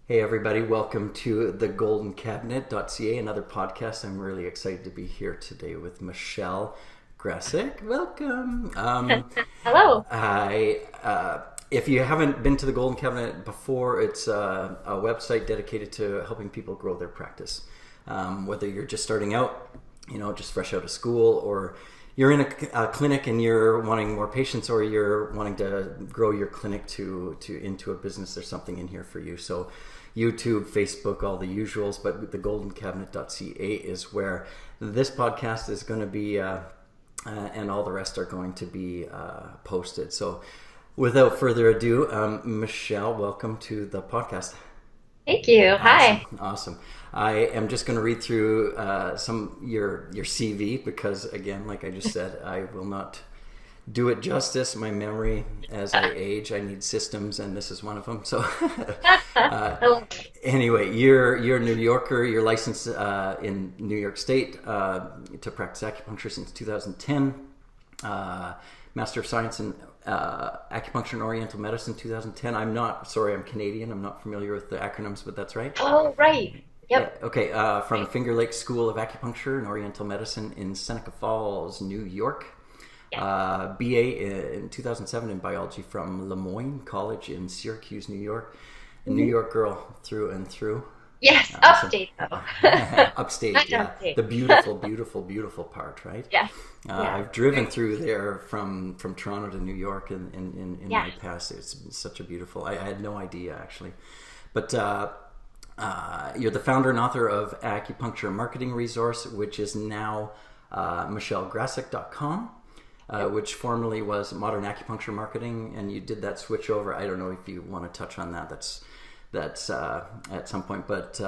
Hey everybody, welcome to the goldencabinet.ca, another podcast. I'm really excited to be here today with Michelle Grasek. Welcome. Hello. If you haven't been to the Golden Cabinet before, it's a website dedicated to helping people grow their practice. Whether you're just starting out, just fresh out of school, or you're in a clinic and you're wanting more patients, or you're wanting to grow your clinic into a business, there's something in here for you. So YouTube, Facebook, all the usuals, but the goldencabinet.ca is where this podcast is going to be, and all the rest are going to be posted. So without further ado, Michelle, welcome to the podcast. Thank you. Hi. Awesome. I am just going to read through your CV because, again, like I just said, I will not do it justice. My memory as I age, I need systems, and this is one of them. So anyway, you're a New Yorker. You're licensed in New York State to practice acupuncture since 2010. Master of Science in Acupuncture and Oriental Medicine 2010. I'm Canadian. I'm not familiar with the acronyms, but that's right. Oh, right. Yep. Yeah, okay. From Finger Lakes School of Acupuncture and Oriental Medicine in Seneca Falls, New York. Yeah. BA in 2007 in biology from Moyne College in Syracuse, New York. A New York girl through and through. Yes, upstate though. Upstate, yeah. Upstate. The beautiful, beautiful, beautiful part, right? Yeah. I've driven through there from Toronto to New York in my past. It's such a beautiful. I had no idea actually, but you're the founder and author of Acupuncture Marketing Resource, which is now MichelleGrasek.com. Which formerly was Modern Acupuncture Marketing, and you did that switch over. I don't know if you want to touch on that. That's at some point. But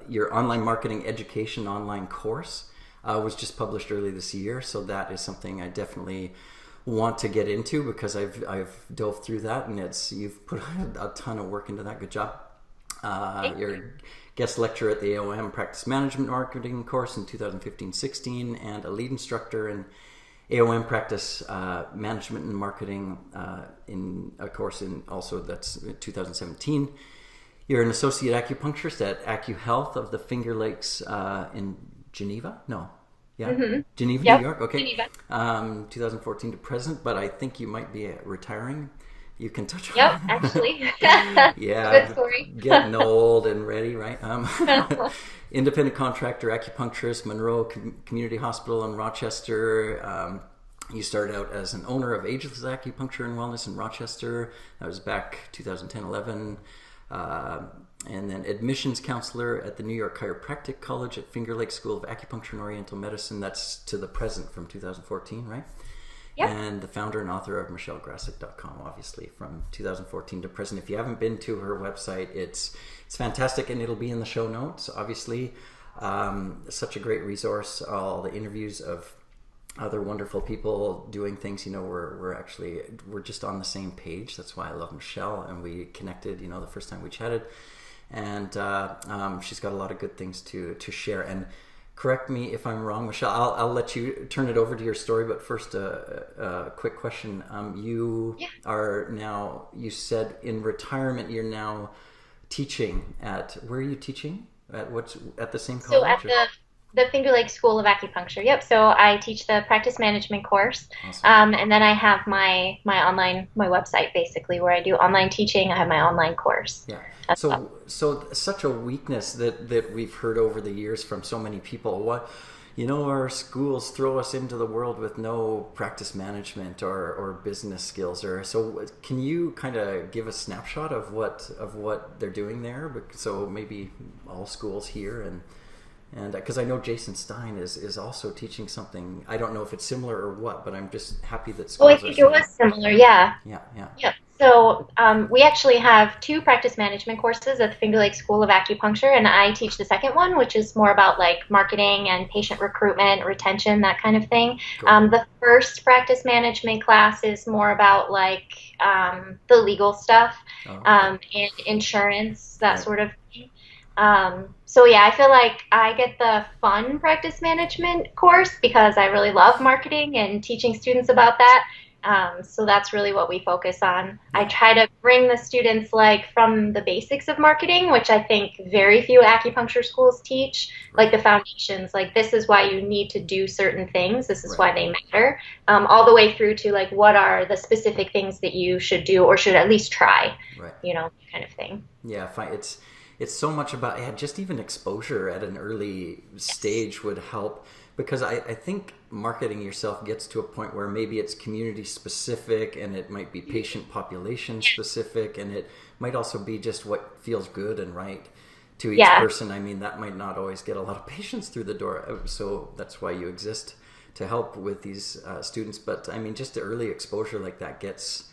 your online marketing education online course was just published early this year, so that is something I definitely want to get into because I've dove through that, and you've put a ton of work into that. Good job. You're a guest lecturer at the AOM Practice Management Marketing course in 2015-16, and a lead instructor in AOM Practice Management and Marketing in a course in also that's 2017. You're an associate acupuncturist at AcuHealth of the Finger Lakes in Geneva. No, yeah, Geneva, Yep. New York. Okay, Geneva. 2014 to present, but I think you might be retiring. You can touch on. Yep, actually. Yeah, Good story. Getting old and ready, right? Independent contractor, acupuncturist, Monroe Community Hospital in Rochester. You started out as an owner of Ageless Acupuncture and Wellness in Rochester. That was back 2010-11. And then admissions counselor at the New York Chiropractic College at Finger Lakes School of Acupuncture and Oriental Medicine. That's to the present from 2014, right? Yep. And the founder and author of MichelleGrasek.com, obviously, from 2014 to present. If you haven't been to her website, it's fantastic, and it'll be in the show notes, obviously. Such a great resource. All the interviews of other wonderful people doing things. We're just on the same page. That's why I love Michelle, and we connected, the first time we chatted. And she's got a lot of good things to share. And correct me if I'm wrong, Michelle. I'll let you turn it over to your story, but first, a quick question. Are now, you said in retirement, you're now teaching where are you teaching? At the same college? So at the Finger Lakes School of Acupuncture. Yep. So I teach the practice management course. Awesome. And then I have my website basically where I do online teaching. I have my online course. Yeah. So such a weakness that we've heard over the years from so many people. Our schools throw us into the world with no practice management or business skills. So can you kind of give a snapshot of what they're doing there? So maybe all schools here and because I know Jason Stein is also teaching something. I don't know if it's similar or what, but I'm just happy that schools. Oh, I think it was similar. Yeah. Yeah. Yep. So we actually have two practice management courses at the Finger Lakes School of Acupuncture, and I teach the second one, which is more about like marketing and patient recruitment, retention, that kind of thing. Cool. The first practice management class is more about like the legal stuff and insurance, that sort of thing. So yeah, I feel like I get the fun practice management course because I really love marketing and teaching students about that. So that's really what we focus on. I try to bring the students like from the basics of marketing, which I think very few acupuncture schools teach, like the foundations, like this is why you need to do certain things. This is why they matter, all the way through to like what are the specific things that you should do or should at least try, kind of thing. Yeah, it's so much about just even exposure at an early stage would help, because I think marketing yourself gets to a point where maybe it's community specific and it might be patient population specific, and it might also be just what feels good and right to each person. I mean, that might not always get a lot of patients through the door, so that's why you exist, to help with these students. But I mean, just the early exposure like that gets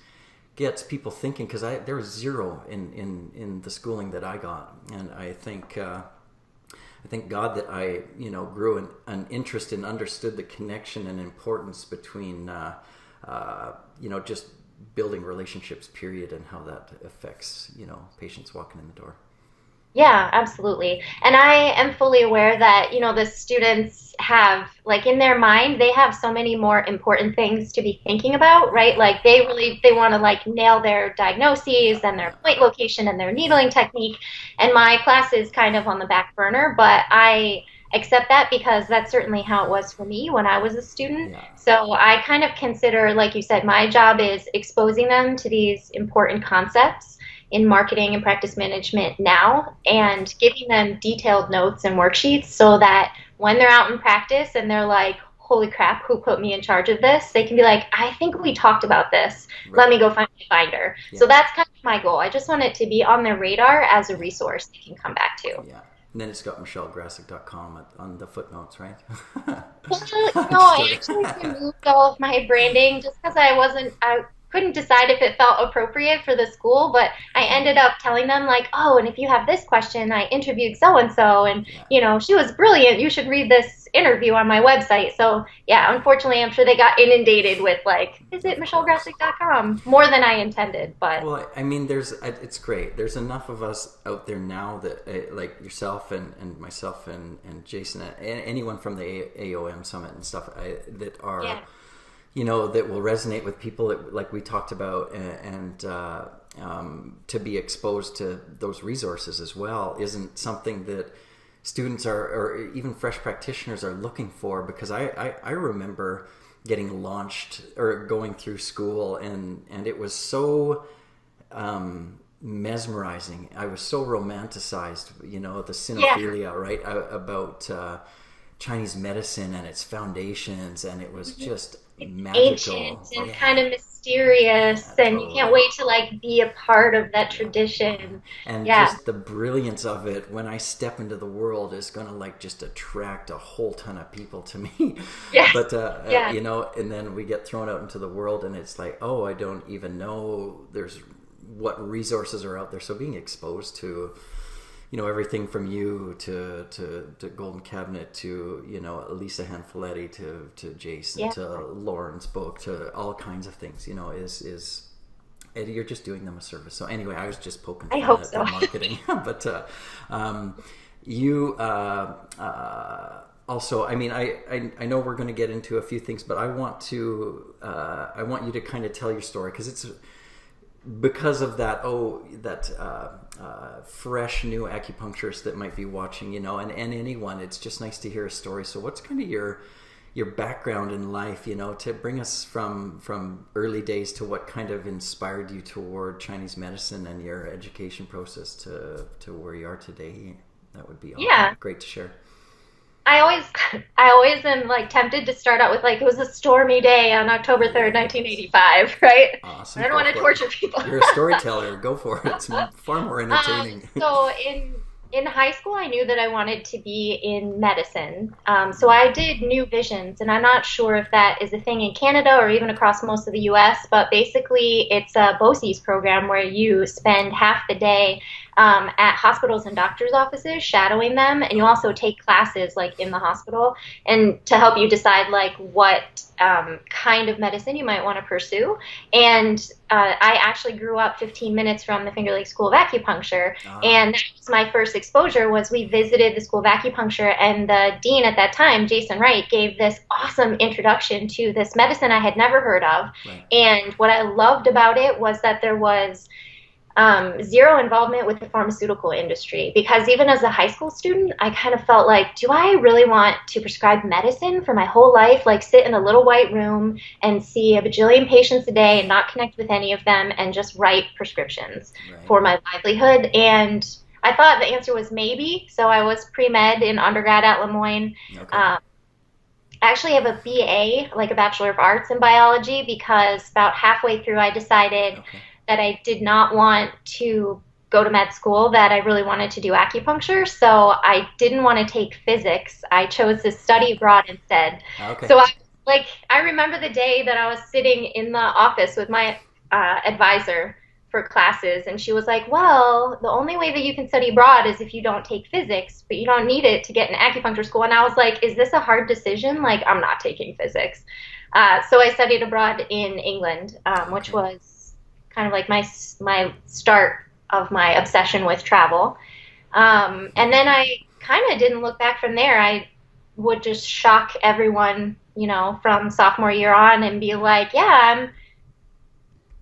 people thinking, because there was zero in the schooling that I got, and I think God that I grew an interest and understood the connection and importance between just building relationships, period, and how that affects patients walking in the door. Yeah, absolutely. And I am fully aware that, the students have, like, in their mind, they have so many more important things to be thinking about, right? Like, they want to, like, nail their diagnoses and their point location and their needling technique. And my class is kind of on the back burner, but I accept that because that's certainly how it was for me when I was a student. Yeah. So I kind of consider, like you said, my job is exposing them to these important concepts in marketing and practice management now, and giving them detailed notes and worksheets so that when they're out in practice and they're like, holy crap, who put me in charge of this? They can be like, I think we talked about this. Right. Let me go find my binder. Yeah. So that's kind of my goal. I just want it to be on their radar as a resource they can come back to. Yeah. And then it's got michellegrasek.com on the footnotes, right? I actually removed all of my branding just because I couldn't decide if it felt appropriate for the school, but I ended up telling them like, oh, and if you have this question, I interviewed so-and-so, and she was brilliant. You should read this interview on my website. So yeah, unfortunately, I'm sure they got inundated with like, visit michellegrasek.com more than I intended. But well, I mean, it's great. There's enough of us out there now that like yourself and myself and Jason and anyone from the AOM Summit and stuff that are. Yeah. That will resonate with people like we talked about, and to be exposed to those resources as well isn't something that students or even fresh practitioners are looking for, because I remember getting launched or going through school and it was so mesmerizing. I was so romanticized, the cinephilia, right, about Chinese medicine and its foundations, and it was just magical. Ancient and kind of mysterious, and you can't wait to like be a part of that tradition. And just the brilliance of it when I step into the world is going to like just attract a whole ton of people to me. Yes. But and then we get thrown out into the world and it's like, oh, I don't even know there's what resources are out there. So being exposed to everything from you to Golden Cabinet to Lisa Hanfoletti to Jason to Lauren's book to all kinds of things is you're just doing them a service. So anyway, I was just poking fun at the marketing, but you also, I mean, I know we're going to get into a few things, but I want you to kind of tell your story, because it's because of that fresh new acupuncturist that might be watching, and anyone. It's just nice to hear a story. So what's kind of your background in life, to bring us from early days to what kind of inspired you toward Chinese medicine and your education process to where you are today? That would be great to share. I always am like tempted to start out with like, it was a stormy day on October 3rd, 1985, right? Awesome. I don't want to torture people. You're a storyteller. Go for it. It's far more entertaining. So in high school, I knew that I wanted to be in medicine. So I did New Visions, and I'm not sure if that is a thing in Canada or even across most of the U.S., but basically it's a BOCES program where you spend half the day at hospitals and doctors' offices, shadowing them, and you also take classes like in the hospital, and to help you decide like what kind of medicine you might want to pursue. And I actually grew up 15 minutes from the Finger Lakes School of Acupuncture, and that was my first exposure. Was we visited the School of Acupuncture, and the dean at that time, Jason Wright, gave this awesome introduction to this medicine I had never heard of. Right. And what I loved about it was that there was zero involvement with the pharmaceutical industry, because even as a high school student, I kind of felt like, do I really want to prescribe medicine for my whole life? Like sit in a little white room and see a bajillion patients a day and not connect with any of them and just write prescriptions for my livelihood? And I thought the answer was maybe. So I was pre-med in undergrad at Le Moyne. Okay. I actually have a BA, like a Bachelor of Arts in biology, because about halfway through I decided that I did not want to go to med school, that I really wanted to do acupuncture. So I didn't want to take physics. I chose to study abroad instead. Okay. So I remember the day that I was sitting in the office with my advisor for classes, and she was like, well, the only way that you can study abroad is if you don't take physics, but you don't need it to get in acupuncture school. And I was like, is this a hard decision? Like, I'm not taking physics. So I studied abroad in England, which was kind of like my start of my obsession with travel. And then I kind of didn't look back from there. I would just shock everyone, you know, from sophomore year on and be like, yeah,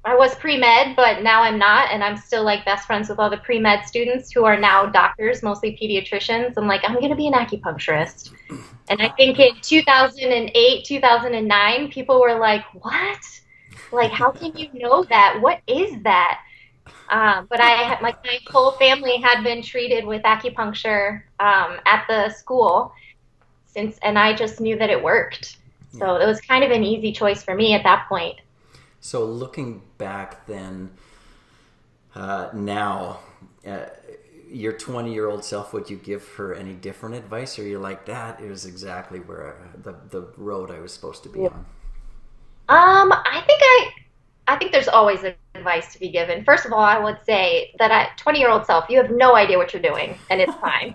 I was pre-med, but now I'm not. And I'm still like best friends with all the pre-med students who are now doctors, mostly pediatricians. I'm like, I'm going to be an acupuncturist. And I think in 2008, 2009, people were like, what? Like, how can you know that? What is that? But my whole family had been treated with acupuncture at the school and I just knew that it worked. So it was kind of an easy choice for me at that point. So looking back then, now, your 20-year-old self, would you give her any different advice, or you're like, that is exactly where the road I was supposed to be on? I think there's always advice to be given. First of all, I would say that 20-year-old self, you have no idea what you're doing, and it's fine.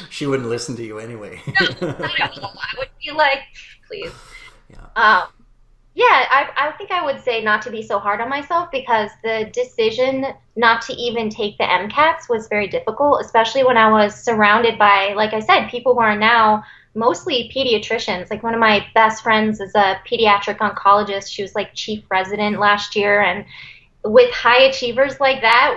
She wouldn't listen to you anyway. No, I would be like, please. Yeah. I think I would say not to be so hard on myself, because the decision not to even take the MCATs was very difficult, especially when I was surrounded by, like I said, people who are now mostly pediatricians. Like one of my best friends is a pediatric oncologist. She was like chief resident last year, and with high achievers like that,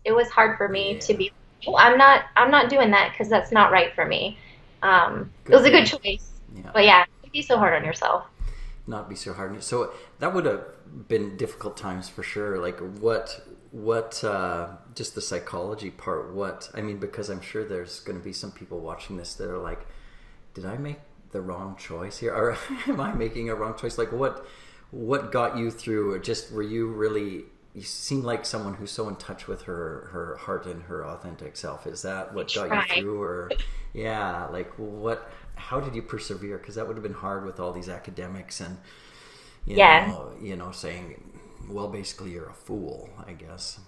it was hard for me to be, I'm not doing that because that's not right for me. It was a good choice. Yeah. But yeah, don't be so hard on yourself. Not be so hard. So that would have been difficult times for sure. Like what just the psychology part, because I'm sure there's going to be some people watching this that are like, did I make the wrong choice here? Or am I making a wrong choice? Like what got you through? Just were you really, you seem like someone who's so in touch with her heart and her authentic self. Is that what got you through? Or yeah, like how did you persevere? Because that would have been hard with all these academics and you know, saying, well, basically you're a fool, I guess.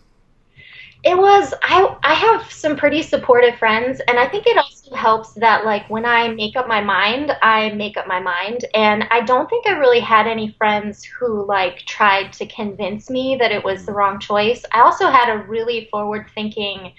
It was, I have some pretty supportive friends, and I think it also helps that, like, when I make up my mind, I make up my mind, and I don't think I really had any friends who, like, tried to convince me that it was the wrong choice. I also had a really forward-thinking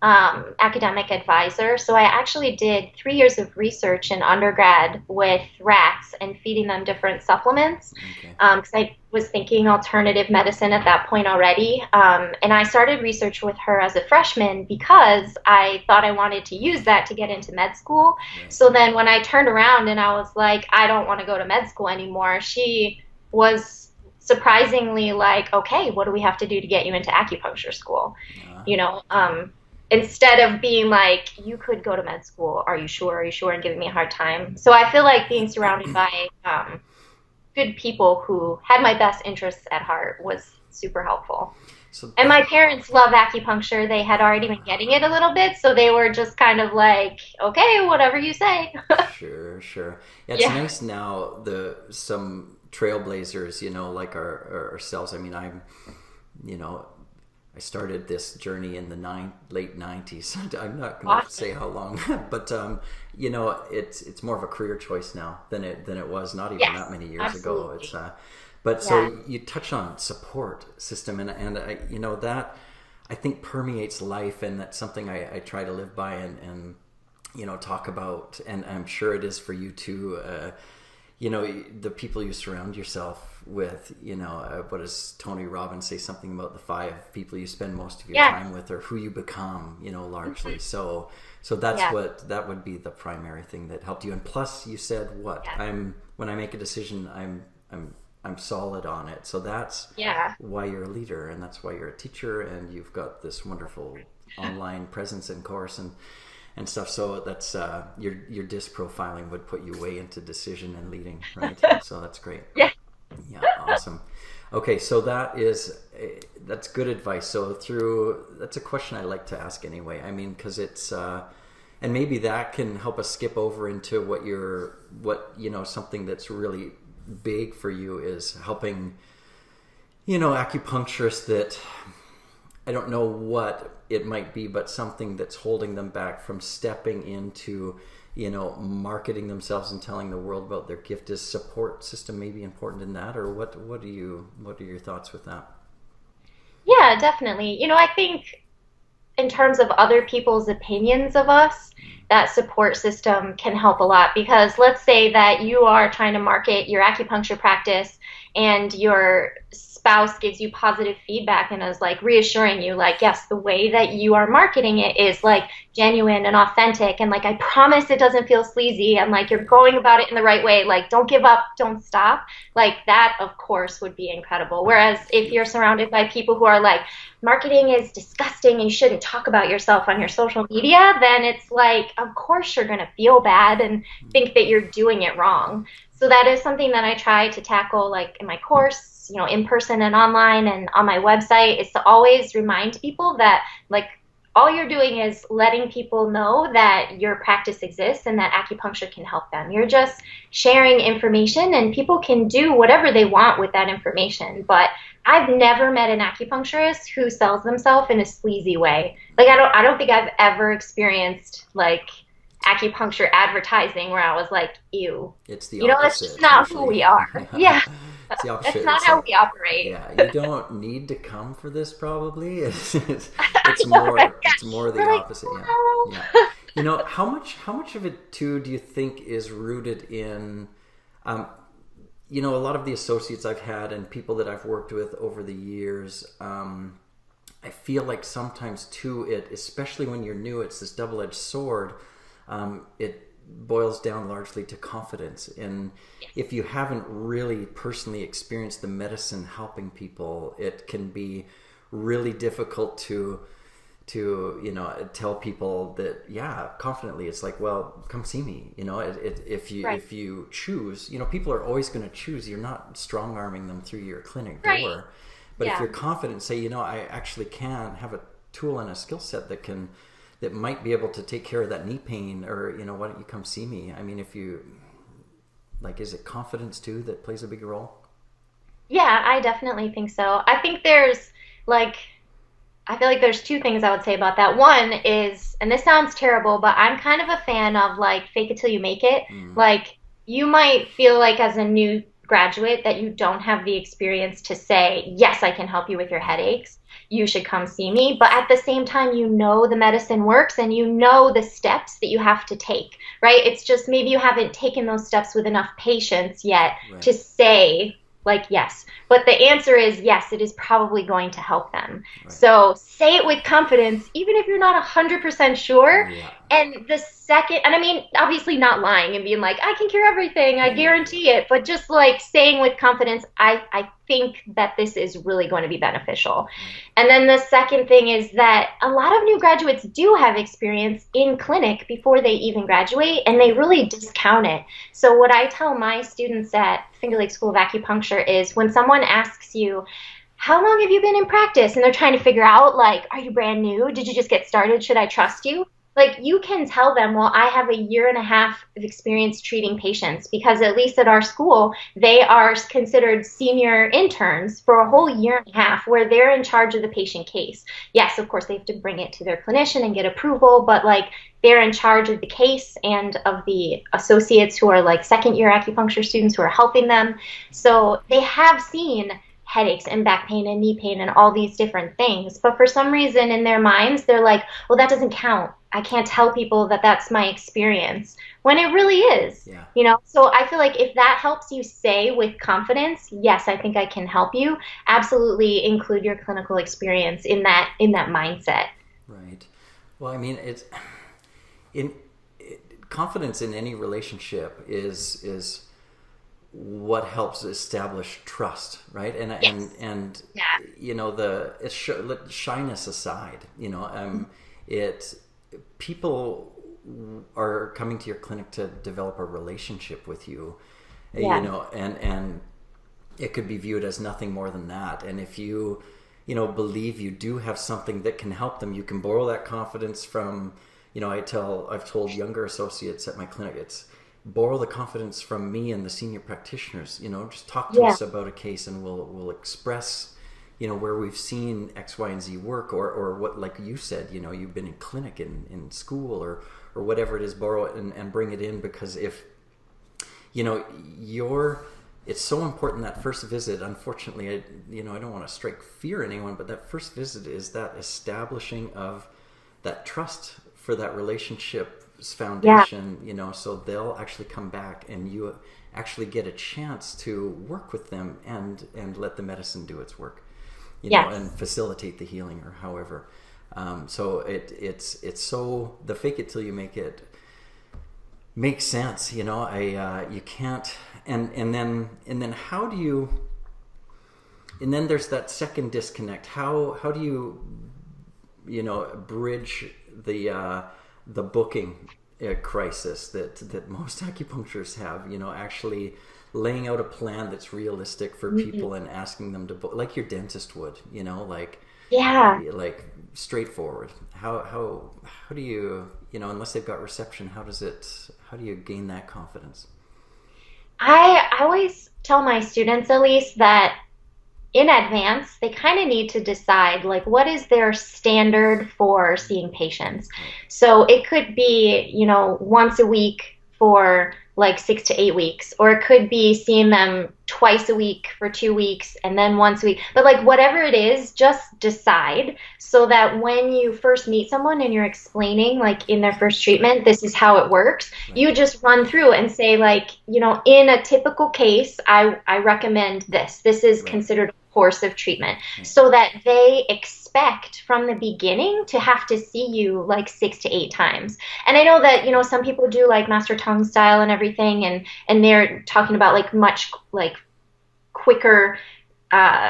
academic advisor, so I actually did 3 years of research in undergrad with rats and feeding them different supplements, because I was thinking alternative medicine at that point already, and I started research with her as a freshman because I thought I wanted to use that to get into med school. So then when I turned around and I was like, I don't want to go to med school anymore, she was surprisingly like, okay, what do we have to do to get you into acupuncture school? You know, instead of being like, you could go to med school, are you sure, and giving me a hard time. So I feel like being surrounded by good people who had my best interests at heart was super helpful. And my parents love acupuncture. They had already been getting it a little bit, so they were just kind of like, okay, whatever you say. Sure. Yeah, it's nice now, some trailblazers, you know, like ourselves. I mean, I'm, you know, I started this journey in the late 90s. I'm not going to Awesome. say how long, but it's more of a career choice now than it was not even Yes, that many years ago. absolutely. But Yeah. so you touch on support system, and that I think permeates life, and that's something I try to live by and talk about, and I'm sure it is for you too. The people you surround yourself with, what does Tony Robbins say, something about the 5 people you spend most of your Yes. time with, or who you become, largely. Mm-hmm. So that's Yeah. that would be the primary thing that helped you. And plus you said Yeah. when I make a decision, I'm solid on it. So that's Yeah. why you're a leader, and that's why you're a teacher, and you've got this wonderful online presence and course and stuff. So that's your disc profiling would put you way into decision and leading, right? So that's great. Yeah. Yeah, awesome. Okay, so that's good advice. So that's a question I like to ask anyway. I mean, because it's and maybe that can help us skip over into something that's really big for you is helping acupuncturists that, I don't know what it might be, but something that's holding them back from stepping into, marketing themselves and telling the world about their gift. Is support system maybe important in that, or what are your thoughts with that? Yeah, definitely. I think in terms of other people's opinions of us, that support system can help a lot, because let's say that you are trying to market your acupuncture practice and your spouse gives you positive feedback and is like reassuring you, like, yes, the way that you are marketing it is like genuine and authentic, and like I promise it doesn't feel sleazy, and like you're going about it in the right way, like don't give up, don't stop. Like that of course would be incredible. Whereas if you're surrounded by people who are like, marketing is disgusting and you shouldn't talk about yourself on your social media, then it's like, of course you're going to feel bad and think that you're doing it wrong. So that is something that I try to tackle, like in my course, in person and online and on my website, is to always remind people that like all you're doing is letting people know that your practice exists and that acupuncture can help them. You're just sharing information, and people can do whatever they want with that information. But I've never met an acupuncturist who sells themselves in a sleazy way. Like I don't think I've ever experienced like acupuncture advertising where I was like, ew. It's the That's opposite. just not Usually. who we are. Yeah. It's the opposite. That's not It's how like, we operate. yeah, you don't need to come for this. Probably it's know, more right? it's more the We're like, opposite. "Oh." Yeah. How much of it too do you think is rooted in, a lot of the associates I've had and people that I've worked with over the years. I feel like sometimes too, especially when you're new, it's this double-edged sword. It boils down largely to confidence, and if you haven't really personally experienced the medicine helping people, it can be really difficult to tell people that confidently. It's like, well, come see me. If you choose, people are always going to choose. You're not strong arming them through your clinic door. Right. But if you're confident, say, I actually can have a tool and a skill set that might be able to take care of that knee pain, or, why don't you come see me? I mean, if you, is it confidence too that plays a big role? Yeah, I definitely think so. I think I feel like there's 2 things I would say about that. One is, and this sounds terrible, but I'm kind of a fan of like fake it till you make it. Like you might feel like as a new graduate that you don't have the experience to say, yes, I can help you with your headaches. You should come see me. But at the same time, the medicine works and the steps that you have to take, right? It's just maybe you haven't taken those steps with enough patience yet to say, like, yes. But the answer is yes, it is probably going to help them. Right. So say it with confidence, even if you're not 100% sure. Yeah. And the second, and I mean, obviously not lying and being like, I can cure everything, I guarantee it. But just like saying with confidence, I think that this is really going to be beneficial. And then the second thing is that a lot of new graduates do have experience in clinic before they even graduate, and they really discount it. So what I tell my students at Finger Lakes School of Acupuncture is when someone asks you, how long have you been in practice? And they're trying to figure out, like, are you brand new? Did you just get started? Should I trust you? like you can tell them, well, I have a year and a half of experience treating patients, because at least at our school, they are considered senior interns for a whole year and a half where they're in charge of the patient case. Yes, of course, they have to bring it to their clinician and get approval, but like they're in charge of the case and of the associates who are like second year acupuncture students who are helping them. So they have seen headaches and back pain and knee pain and all these different things. But for some reason in their minds, they're like, well, that doesn't count. I can't tell people that that's my experience, when it really is. Yeah. You know, so I feel like if that helps you say with confidence, yes, I think I can help you, absolutely include your clinical experience in that mindset. Right. Well, I mean, it's in confidence in any relationship is what helps establish trust, right? Yes. And Yeah. you know, let shyness aside, you know, it people are coming to your clinic to develop a relationship with you, Yeah. you know, and it could be viewed as nothing more than that. And if you know, believe you do have something that can help them, you can borrow that confidence from, you know, I've told younger associates at my clinic, it's borrow the confidence from me and the senior practitioners, you know, just talk to Yeah. us about a case and we'll express, you know, where we've seen X, Y, and Z work, or what, like you said, you know, you've been in clinic, in school, or whatever it is, borrow it and bring it in, because if, you know, it's so important that first visit. Unfortunately, I don't want to strike fear in anyone, but that first visit is that establishing of that trust for that relationship's foundation, you know, so they'll actually come back and you actually get a chance to work with them and let the medicine do its work, you know, Yes. and facilitate the healing, or however. So it's so, the fake it till you make it makes sense, you know. You can't, and then how do you, and then there's that second disconnect. How do you know, bridge the booking crisis that most acupuncturists have, you know, actually laying out a plan that's realistic for people and asking them to book like your dentist would, you know, like Yeah. straightforward. How do you, you know, unless they've got reception, how do you gain that confidence? I always tell my students, at least, that in advance, they kind of need to decide like what is their standard for seeing patients. So it could be, you know, once a week for like 6 to 8 weeks, or it could be seeing them twice a week for 2 weeks and then once a week. But like whatever it is, just decide, so that when you first meet someone and you're explaining like in their first treatment, this is how it works, you just run through and say like, you know, in a typical case, I recommend this. This is considered a course of treatment, so that they expect from the beginning to have to see you like 6 to 8 times. And I know that, you know, some people do like master tongue style and everything, and they're talking about like much like quicker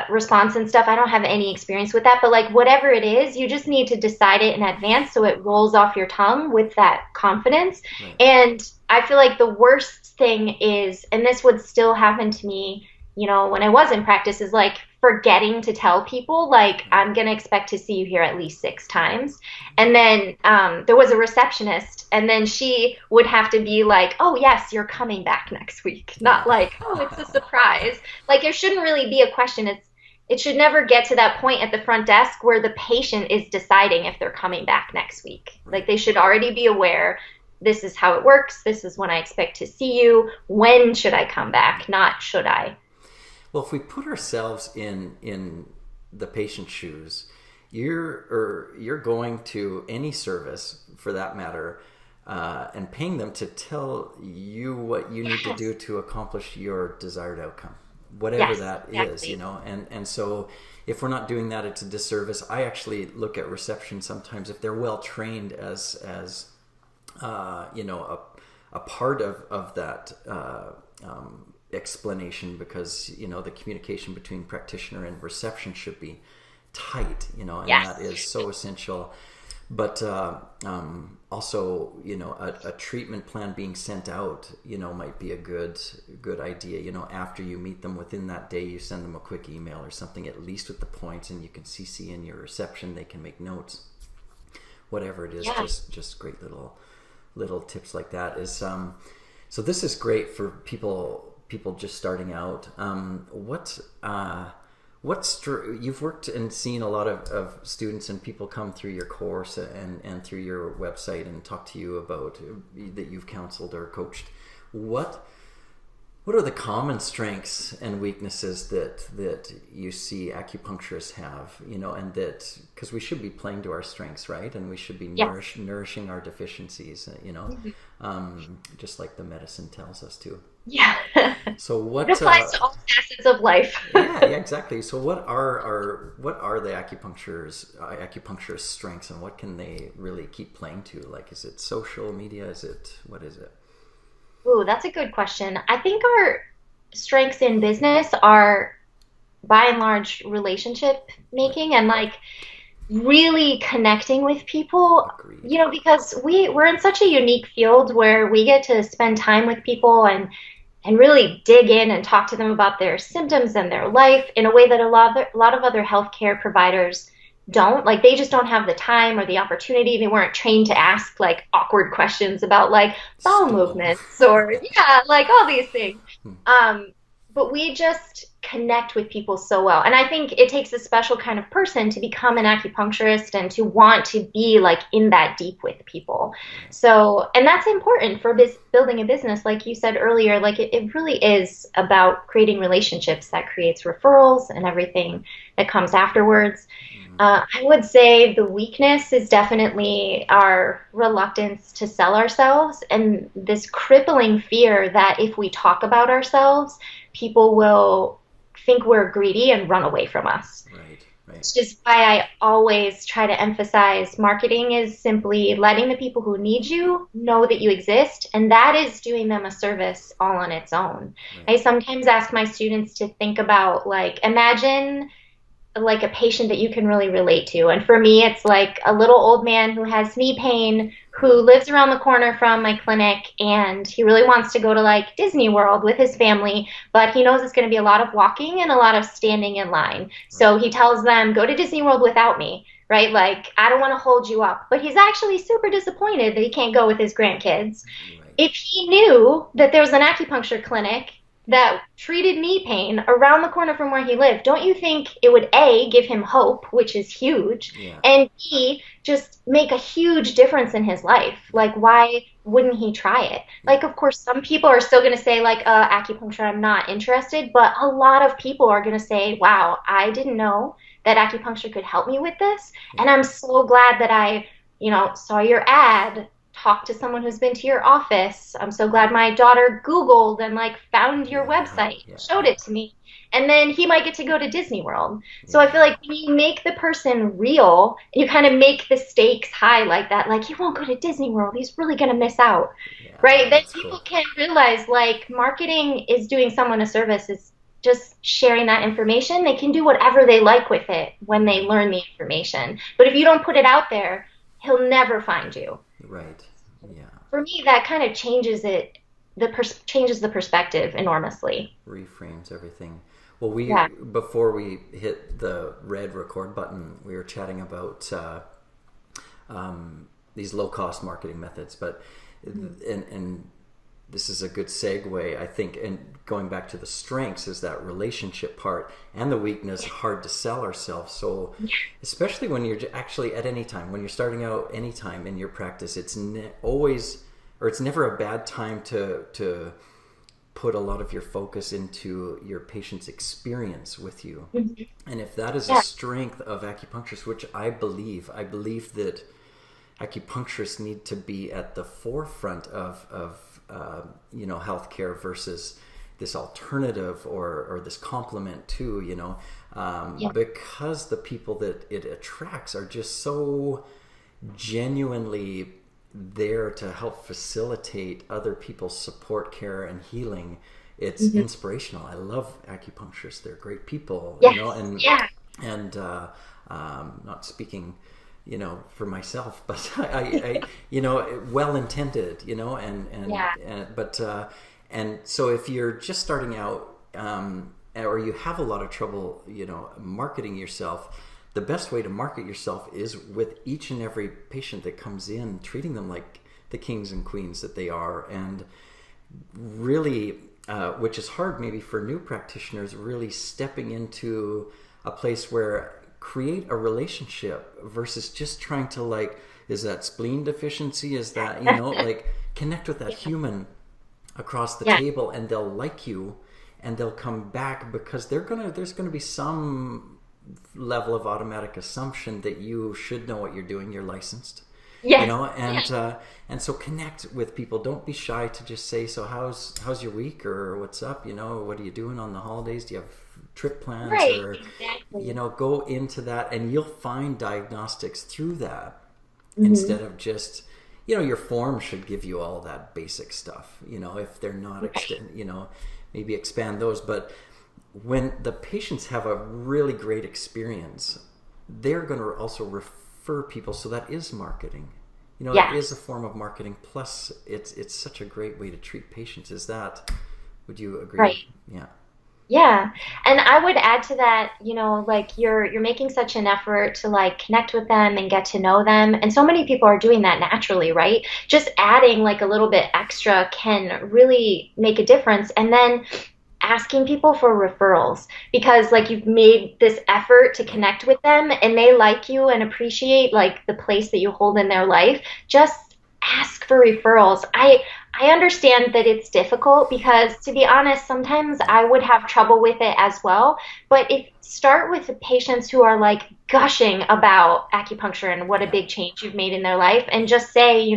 response and stuff. I don't have any experience with that, but like whatever it is, you just need to decide it in advance so it rolls off your tongue with that confidence. And I feel like the worst thing is, and this would still happen to me, you know, when I was in practice, is like forgetting to tell people, like, I'm going to expect to see you here at least 6 times. And then there was a receptionist, and then she would have to be like, oh, yes, you're coming back next week. Not like, oh, it's a surprise. Like, there shouldn't really be a question. It should never get to that point at the front desk where the patient is deciding if they're coming back next week. Like, they should already be aware, this is how it works. This is when I expect to see you. When should I come back? Not should I. Well, if we put ourselves in the patient's shoes, you're going to any service for that matter, and paying them to tell you what you need to do to accomplish your desired outcome, whatever that is, you know. And so if we're not doing that, it's a disservice. I actually look at reception sometimes, if they're well trained as you know, a part of that explanation, because, you know, the communication between practitioner and reception should be tight, you know, and that is so essential. But also, you know, a treatment plan being sent out, you know, might be a good idea. You know, after you meet them within that day, you send them a quick email or something, at least with the points, and you can CC in your reception. They can make notes. whatever it is. Just great little tips like that is so this is great for people just starting out. You've worked and seen a lot of students and people come through your course and through your website and talk to you about that you've counseled or coached. What are the common strengths and weaknesses that you see acupuncturists have, and that, because we should be playing to our strengths, right? And we should be nourishing our deficiencies, just like the medicine tells us to. Yeah. So what it applies to all facets of life. yeah, exactly. So what are the acupuncturist strengths, and what can they really keep playing to? Like, is it social media? What is it? Ooh, that's a good question. I think our strengths in business are, by and large, relationship making and like really connecting with people. Agreed. Because we're in such a unique field where we get to spend time with people and really dig in and talk to them about their symptoms and their life in a way that a lot of other healthcare providers don't. Like, they just don't have the time or the opportunity. They weren't trained to ask like awkward questions about like bowel movements or like all these things. But we just connect with people so well. And I think it takes a special kind of person to become an acupuncturist and to want to be like in that deep with people. So, and that's important for building a business. Like you said earlier, like it really is about creating relationships that creates referrals and everything that comes afterwards. I would say the weakness is definitely our reluctance to sell ourselves and this crippling fear that if we talk about ourselves, people will think we're greedy and run away from us. Right. Which is why I always try to emphasize marketing is simply letting the people who need you know that you exist, and that is doing them a service all on its own. Right. I sometimes ask my students to think about, like, imagine like a patient that you can really relate to. And for me, it's like a little old man who has knee pain, who lives around the corner from my clinic, and he really wants to go to like Disney World with his family, but he knows it's going to be a lot of walking and a lot of standing in line. So he tells them, go to Disney World without me, right? Like, I don't want to hold you up. But he's actually super disappointed that he can't go with his grandkids. Right. If he knew that there was an acupuncture clinic that treated knee pain around the corner from where he lived, don't you think it would A, give him hope, which is huge, and B, just make a huge difference in his life? Like, why wouldn't he try it? Like, of course, some people are still going to say, like, acupuncture, I'm not interested, but a lot of people are going to say, wow, I didn't know that acupuncture could help me with this, and I'm so glad that I, saw your ad, talk to someone who's been to your office. I'm so glad my daughter Googled and like found your website, showed it to me. And then he might get to go to Disney World. So I feel like when you make the person real, and you kind of make the stakes high like that, like, he won't go to Disney World, he's really going to miss out, right? Then people can realize like marketing is doing someone a service. It's just sharing that information. They can do whatever they like with it when they learn the information. But if you don't put it out there, he'll never find you. Right. Yeah. For me, that kind of changes it. Changes the perspective enormously. Reframes everything. Well, before we hit the red record button, we were chatting about these low-cost marketing methods, but and this is a good segue, I think, and going back to the strengths is that relationship part, and the weakness, hard to sell ourselves. So especially when you're actually at any time, when you're starting out any time in your practice, it's it's never a bad time to put a lot of your focus into your patient's experience with you. And if that is a strength of acupuncturists, which I believe that acupuncturists need to be at the forefront of healthcare versus this alternative or this complement to, because the people that it attracts are just so genuinely there to help facilitate other people's support, care, and healing. It's inspirational. I love acupuncturists. They're great people, and not speaking for myself, but I well-intended, and so if you're just starting out, or you have a lot of trouble, marketing yourself, the best way to market yourself is with each and every patient that comes in, treating them like the kings and queens that they are, and really, which is hard maybe for new practitioners, really stepping into a place where create a relationship versus just trying to like, is that spleen deficiency? Is that, like connect with that human across the table, and they'll like you and they'll come back because there's going to be some level of automatic assumption that you should know what you're doing. You're licensed. Yes. And so connect with people. Don't be shy to just say, so how's your week, or what's up? What are you doing on the holidays? Do you have trip plans? Right, or exactly. Go into that, and you'll find diagnostics through that instead of just, your form should give you all that basic stuff. If they're not, maybe expand those. But when the patients have a really great experience, they're going to also refer people. So that is marketing. It is a form of marketing. Plus, it's such a great way to treat patients. Would you agree? Right. Yeah. Yeah. And I would add to that, like you're making such an effort to like connect with them and get to know them. And so many people are doing that naturally, right? Just adding like a little bit extra can really make a difference. And then asking people for referrals, because like you've made this effort to connect with them and they like you and appreciate like the place that you hold in their life. Just ask for referrals. I understand that it's difficult because, to be honest, sometimes I would have trouble with it as well. But start with the patients who are like gushing about acupuncture and what a big change you've made in their life, and just say,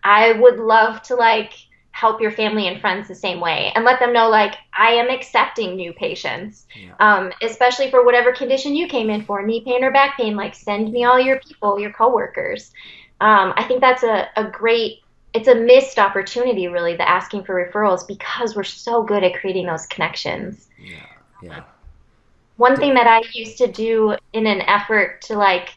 I would love to like help your family and friends the same way, and let them know like I am accepting new patients, especially for whatever condition you came in for, knee pain or back pain. Like send me all your people, your coworkers. I think that's it's a missed opportunity, really, the asking for referrals, because we're so good at creating those connections. Yeah. One thing that I used to do in an effort to like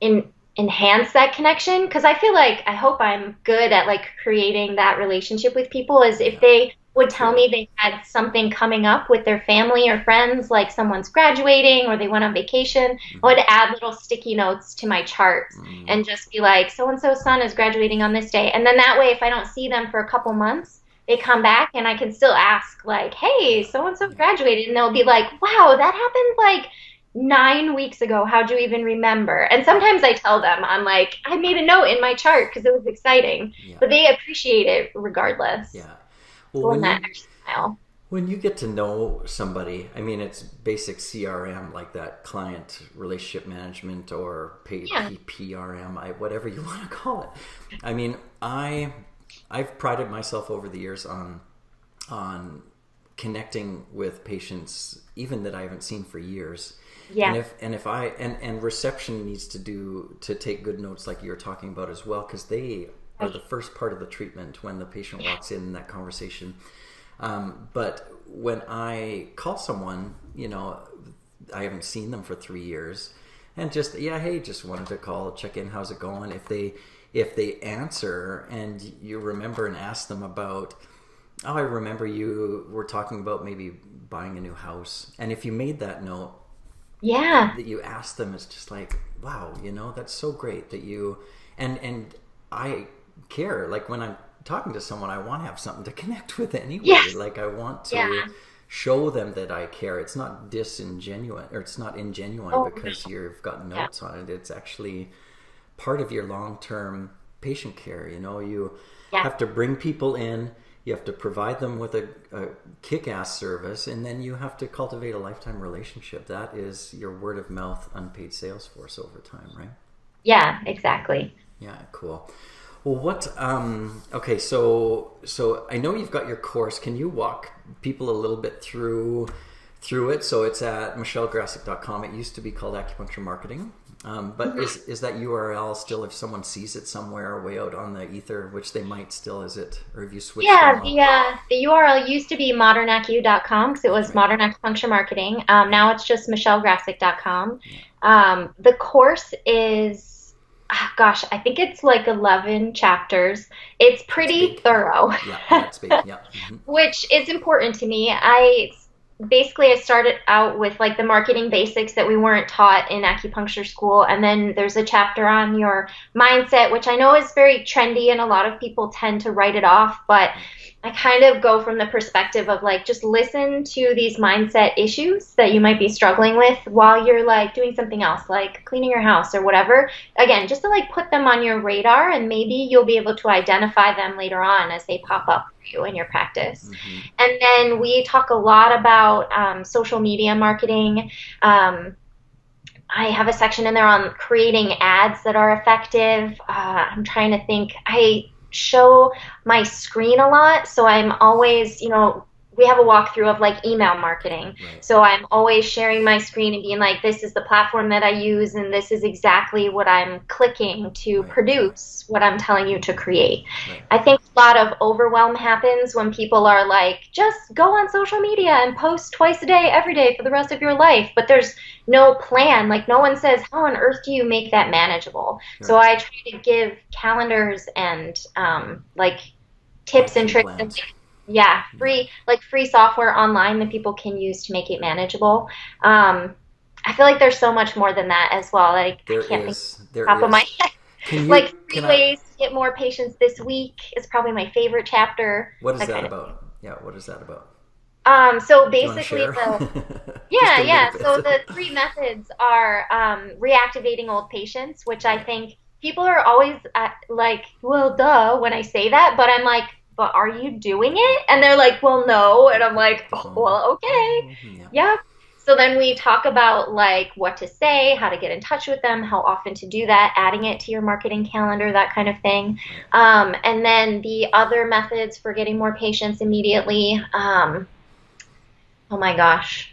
enhance that connection, because I hope I'm good at like creating that relationship with people, is if they would tell me they had something coming up with their family or friends, like someone's graduating or they went on vacation, I would add little sticky notes to my charts and just be like, so-and-so's son is graduating on this day. And then that way, if I don't see them for a couple months, they come back and I can still ask like, hey, so-and-so graduated. And they'll be like, wow, that happened like 9 weeks ago. How'd you even remember? And sometimes I tell them, I'm like, I made a note in my chart because it was exciting. But they appreciate it regardless. Yeah. Well, when you get to know somebody, I mean, it's basic CRM, like that, client relationship management, or PRM, whatever you want to call it. I mean, I've prided myself over the years on connecting with patients, even that I haven't seen for years. Yeah. And reception needs to take good notes, like you were talking about as well, because they are the first part of the treatment when the patient walks in that conversation. But when I call someone, I haven't seen them for 3 years, and just just wanted to call, check in, how's it going? If they answer and you remember and ask them about, I remember you were talking about maybe buying a new house, and if you made that note, that you asked them, it's just like, wow, that's so great that you and I care. Like when I'm talking to someone, I want to have something to connect with anyway. Like I want to show them that I care. It's not disingenuine, or it's not ingenuine because you've got notes on it. It's actually part of your long-term patient care. You have to bring people in, you have to provide them with a kick-ass service, and then you have to cultivate a lifetime relationship. That is your word-of-mouth unpaid sales force over time, right? Yeah, exactly. Yeah, cool. Well, okay, so I know you've got your course. Can you walk people a little bit through it? So it's at michellegrasek.com. It used to be called Acupuncture Marketing. But is that URL still, if someone sees it somewhere way out on the ether, which they might still, is it? Or have you switched? Yeah, the URL used to be modernacu.com because it was Modern Acupuncture Marketing. Now it's just michellegrasek.com. The course is, I think it's like 11 chapters. It's pretty thorough. Yeah, that's big. Yeah. Which is important to me. basically I started out with like the marketing basics that we weren't taught in acupuncture school. And then there's a chapter on your mindset, which I know is very trendy and a lot of people tend to write it off, but I kind of go from the perspective of like, just listen to these mindset issues that you might be struggling with while you're like doing something else, like cleaning your house or whatever. Again, just to like put them on your radar, and maybe you'll be able to identify them later on as they pop up for you in your practice. Mm-hmm. And then we talk a lot about social media marketing. I have a section in there on creating ads that are effective. I'm trying to think. I show my screen a lot, so I'm always, we have a walkthrough of like email marketing. Right. So I'm always sharing my screen and being like, this is the platform that I use, and this is exactly what I'm clicking to produce what I'm telling you to create. Right. I think a lot of overwhelm happens when people are like, just go on social media and post twice a day, every day for the rest of your life. But there's no plan. Like, no one says, how on earth do you make that manageable? Right. So I try to give calendars and like tips and tricks and free software online that people can use to make it manageable. I feel like there's so much more than that as well. Like, I can't think off the top of my head. Like, 3 ways to get more patients this week is probably my favorite chapter. What is that about? Yeah, what is that about? So basically, so the 3 methods are reactivating old patients, which I think people are always like, well, duh, when I say that, but I'm like, but are you doing it? And they're like, well, no. And I'm like, oh, well, okay. Yeah. So then we talk about like what to say, how to get in touch with them, how often to do that, adding it to your marketing calendar, that kind of thing. And then the other methods for getting more patients immediately. Oh my gosh.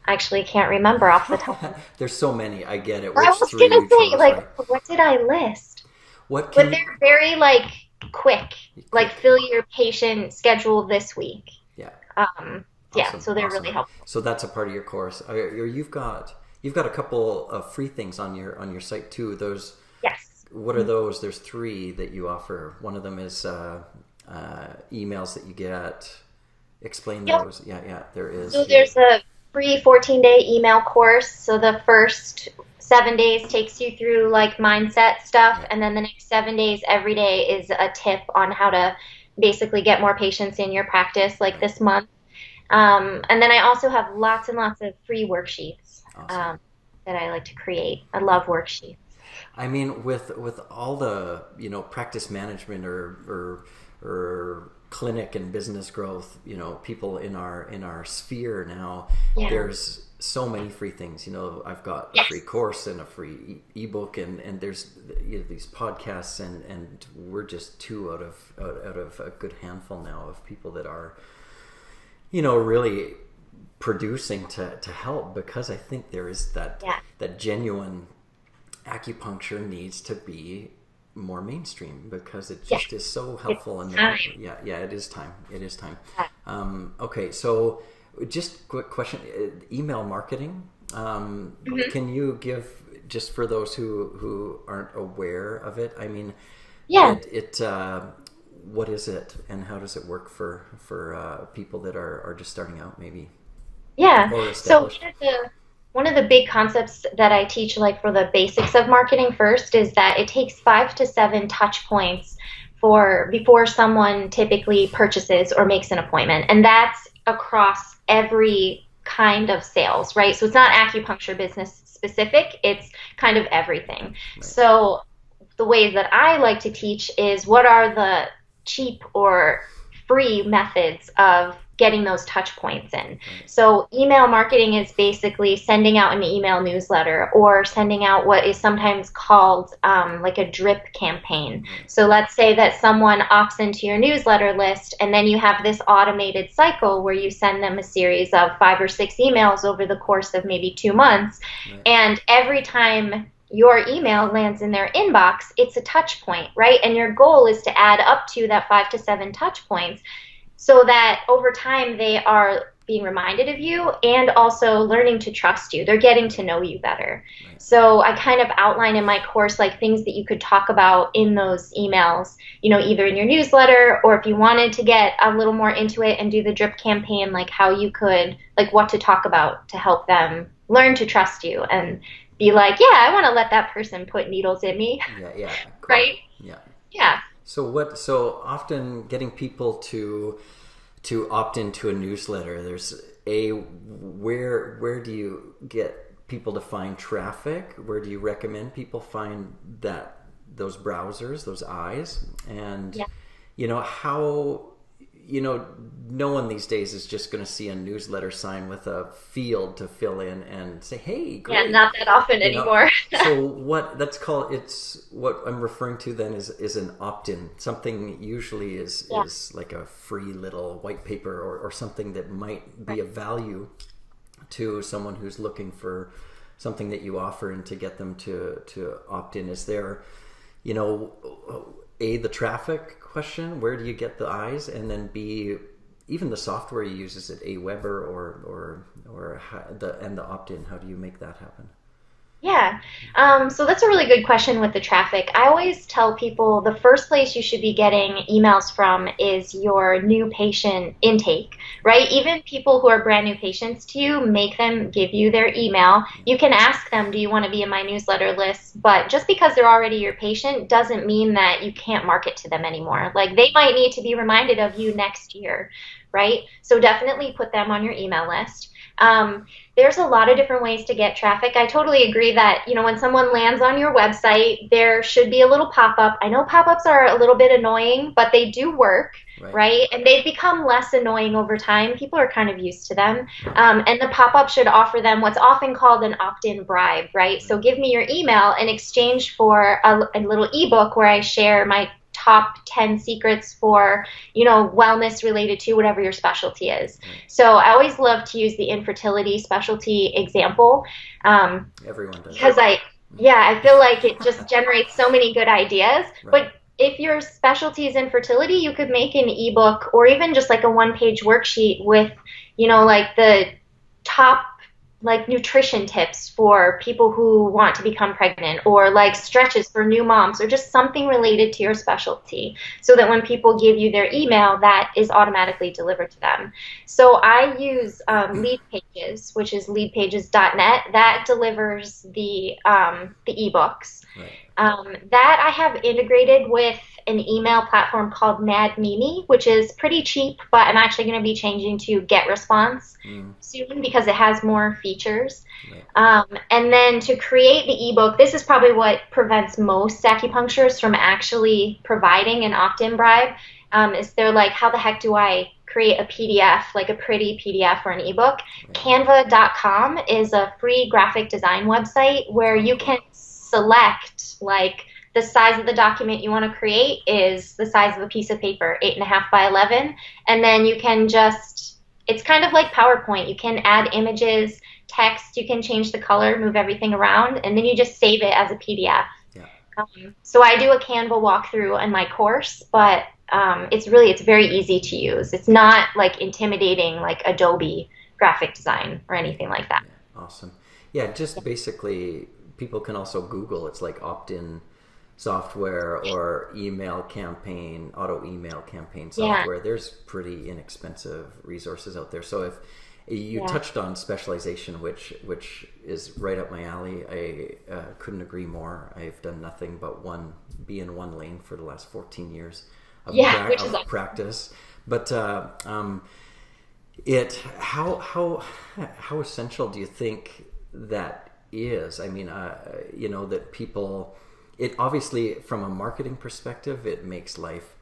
I actually can't remember off the top. There's so many. I get it. I was going to say, like, what did I list? But they're very like quick, like fill your patient schedule this week. Yeah. Awesome. Yeah, so they're really helpful. So that's a part of your course. You've got a couple of free things on your site too. Those. Yes. What are those? There's 3 that you offer. One of them is emails that you get. Explain those. Yeah, there is. So there's a free 14-day email course. So the first 7 days takes you through like mindset stuff, and then the next 7 days, every day is a tip on how to basically get more patients in your practice, like this month. And then I also have lots and lots of free worksheets that I like to create. I love worksheets. I mean, with all the practice management or clinic and business growth, people in our sphere now, there's so many free things. I've got a free course and a free ebook, and there's these podcasts, and we're just 2 out of a good handful now of people that are really producing to help, because I think there is that genuine acupuncture needs to be more mainstream, because it just is so helpful. And it is time. Okay, so just quick question, email marketing. Can you give, just for those who aren't aware of it, I mean, what is it, and how does it work for people that are just starting out, maybe? Yeah. So one of the big concepts that I teach, like for the basics of marketing first, is that it takes 5 to 7 touch points before someone typically purchases or makes an appointment, and that's across every kind of sales, right? So it's not acupuncture business specific; it's kind of everything. Right. So the ways that I like to teach is what are the cheap or free methods of getting those touch points in. So email marketing is basically sending out an email newsletter, or sending out what is sometimes called like a drip campaign. So let's say that someone opts into your newsletter list, and then you have this automated cycle where you send them a series of 5 or 6 emails over the course of maybe 2 months. And every time your email lands in their inbox, it's a touch point, right? And your goal is to add up to that 5 to 7 touch points, so that over time they are being reminded of you and also learning to trust you. They're getting to know you better. Right. So I kind of outline in my course like things that you could talk about in those emails, you know, either in your newsletter or if you wanted to get a little more into it and do the drip campaign, like how you could, like what to talk about to help them learn to trust you and be like, yeah, I want to let that person put needles in me. Yeah. Cool. Right? Yeah. Yeah. So often getting people to opt into a newsletter, there's where do you get people to find traffic? Where do you recommend people find those browsers, those eyes? And you know, how, you know, no one these days is just going to see a newsletter sign with a field to fill in and say, hey, great. Yeah, not that often anymore. So what I'm referring to then is an opt-in. Something usually is like a free little white paper or something that might be of value to someone who's looking for something that you offer and to get them to opt in. Is there, you know, the traffic question, where do you get the eyes, and then B, even the software you use, is it Aweber or the opt-in, how do you make that happen? Yeah, so that's a really good question with the traffic. I always tell people the first place you should be getting emails from is your new patient intake, right? Even people who are brand new patients to you, make them give you their email. You can ask them, do you want to be in my newsletter list? But just because they're already your patient doesn't mean that you can't market to them anymore. Like they might need to be reminded of you next year, right? So definitely put them on your email list. There's a lot of different ways to get traffic. I totally agree that, you know, when someone lands on your website, there should be a little pop-up. I know pop-ups are a little bit annoying, but they do work, right? And they've become less annoying over time. People are kind of used to them. And the pop-up should offer them what's often called an opt-in bribe, right? So give me your email in exchange for a little ebook where I share my top 10 secrets for, you know, wellness related to whatever your specialty is. So I always love to use the infertility specialty example. Everyone does. Because I feel like it just generates so many good ideas. But if your specialty is infertility, you could make an ebook or even just like a one-page worksheet with, you know, like the top like nutrition tips for people who want to become pregnant, or like stretches for new moms, or just something related to your specialty, so that when people give you their email, that is automatically delivered to them. So I use Lead Pages, which is leadpages.net. That delivers the ebooks. That I have integrated with an email platform called MadMimi, which is pretty cheap, but I'm actually going to be changing to GetResponse soon because it has more features. And then to create the ebook, this is probably what prevents most acupuncturists from actually providing an opt-in bribe, is they're like, how the heck do I create a PDF, like a pretty PDF or an ebook? Canva.com is a free graphic design website where you can select like the size of the document you want to create is the size of a piece of paper, 8.5 by 11. And then you can just, it's kind of like PowerPoint. You can add images, text, you can change the color, move everything around, and then you just save it as a PDF. So I do a Canva walkthrough in my course, but it's very easy to use. It's not like intimidating like Adobe graphic design or anything like that. Awesome. Yeah, just basically people can also Google. It's like opt-in software or email campaign, auto email campaign software. There's pretty inexpensive resources out there. So if you touched on specialization, which is right up my alley, I couldn't agree more. I've done nothing but be in one lane for the last 14 years of practice. But how essential do you think that is? I mean, you know, that people, it obviously from a marketing perspective, it makes life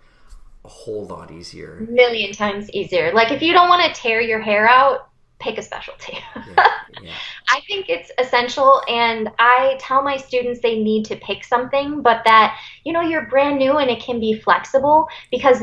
a whole lot easier. A million times easier. Like if you don't want to tear your hair out, pick a specialty. I think it's essential, and I tell my students they need to pick something, but that, you know, you're brand new and it can be flexible, because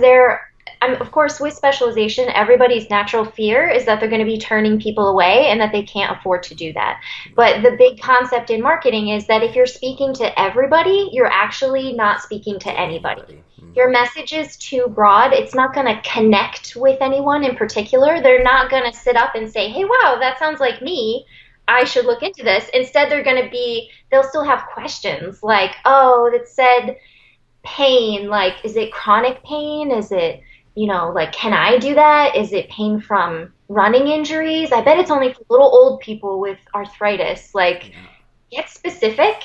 of course, with specialization, everybody's natural fear is that they're going to be turning people away and that they can't afford to do that. But the big concept in marketing is that if you're speaking to everybody, you're actually not speaking to anybody. Your message is too broad. It's not going to connect with anyone in particular. They're not going to sit up and say, hey, wow, that sounds like me. I should look into this. Instead, they'll still have questions like, oh, it said pain, like, is it chronic pain? Is it, like, can I do that? Is it pain from running injuries? I bet it's only for little old people with arthritis. Like, get specific,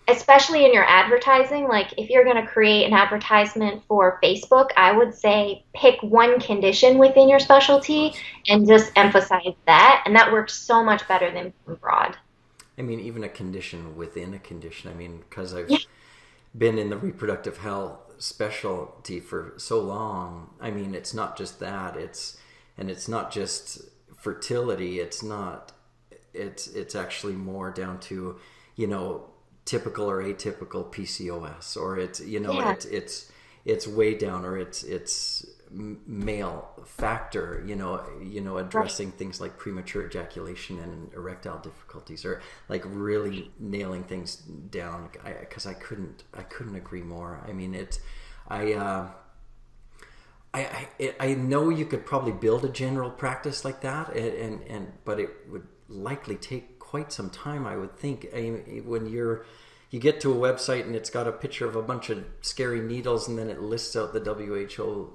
especially in your advertising. Like, if you're going to create an advertisement for Facebook, I would say pick one condition within your specialty and just emphasize that. And that works so much better than broad. I mean, even a condition within a condition. I mean, because I've been in the reproductive health specialty for so long. I mean, it's not just that. It's not just fertility. It's actually more down to, typical or atypical PCOS, or it's way down, or it's male factor, addressing things like premature ejaculation and erectile difficulties, or like really nailing things down. Because I couldn't agree more. I mean, I know you could probably build a general practice like that, but it would likely take quite some time, I would think. I mean, when you get to a website and it's got a picture of a bunch of scary needles, and then it lists out the WHO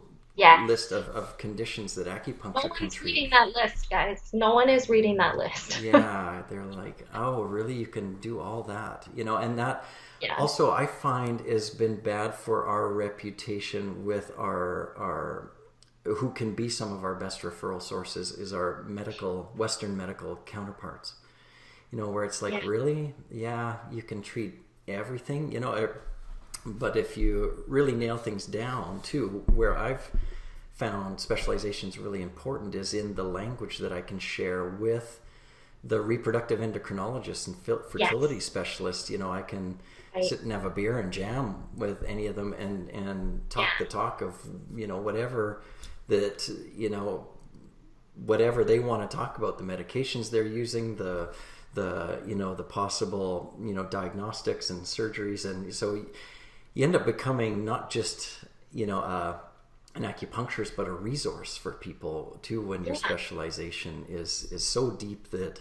list of conditions that acupuncture can treat. No one's reading that list, guys. No one is reading that list. Yeah, they're like, oh, really? You can do all that, and that also I find has been bad for our reputation with our who can be some of our best referral sources is our Western medical counterparts. Where it's like, really? Yeah, you can treat everything, but if you really nail things down too, where I've found specialization is really important is in the language that I can share with the reproductive endocrinologists and fertility specialists. I can sit and have a beer and jam with any of them and talk the talk of, whatever that, whatever they want to talk about, the medications they're using, the possible, diagnostics and surgeries. And so you end up becoming not just, an acupuncturist, but a resource for people too, when your specialization is so deep that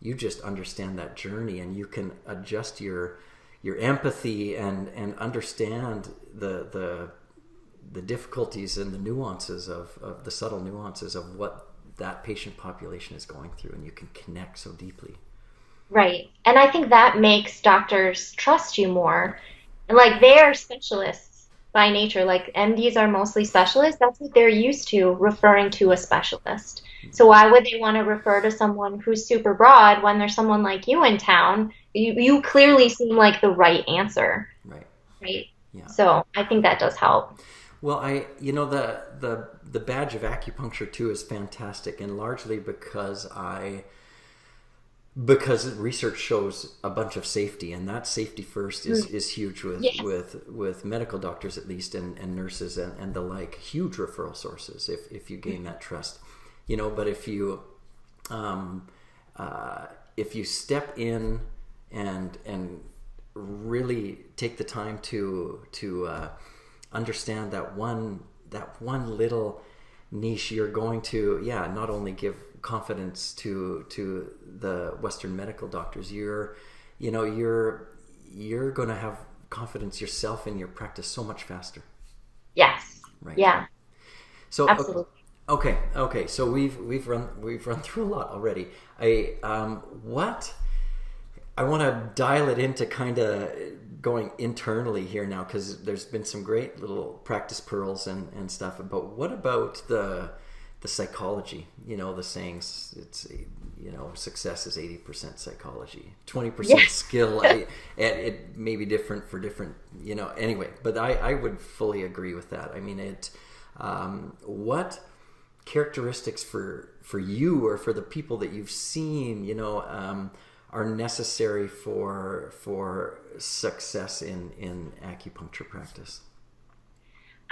you just understand that journey, and you can adjust your empathy and understand the difficulties and the nuances of the subtle nuances of what that patient population is going through, and you can connect so deeply. Right. And I think that makes doctors trust you more. And like, they are specialists by nature. Like, MDs are mostly specialists. That's what they're used to, referring to a specialist. So why would they want to refer to someone who's super broad when there's someone like you in town? You clearly seem like the right answer. Right. Yeah. So I think that does help. Well, the badge of acupuncture too is fantastic, and largely because research shows a bunch of safety, and that safety first is huge with medical doctors, at least, and nurses and the like, huge referral sources if you gain that trust. But if you step in and really take the time to understand that one little niche, you're going to not only give confidence to the Western medical doctors, you're going to have confidence yourself in your practice so much faster. Yes. Right. Yeah. So absolutely. Okay. So we've run through a lot already. I want to dial it into kind of going internally here now, because there's been some great little practice pearls and stuff. But what about the psychology? The sayings, it's, success is 80% psychology, 20% skill. It may be different for different, anyway, but I would fully agree with that. I mean, what characteristics for you, or for the people that you've seen, are necessary for success in acupuncture practice?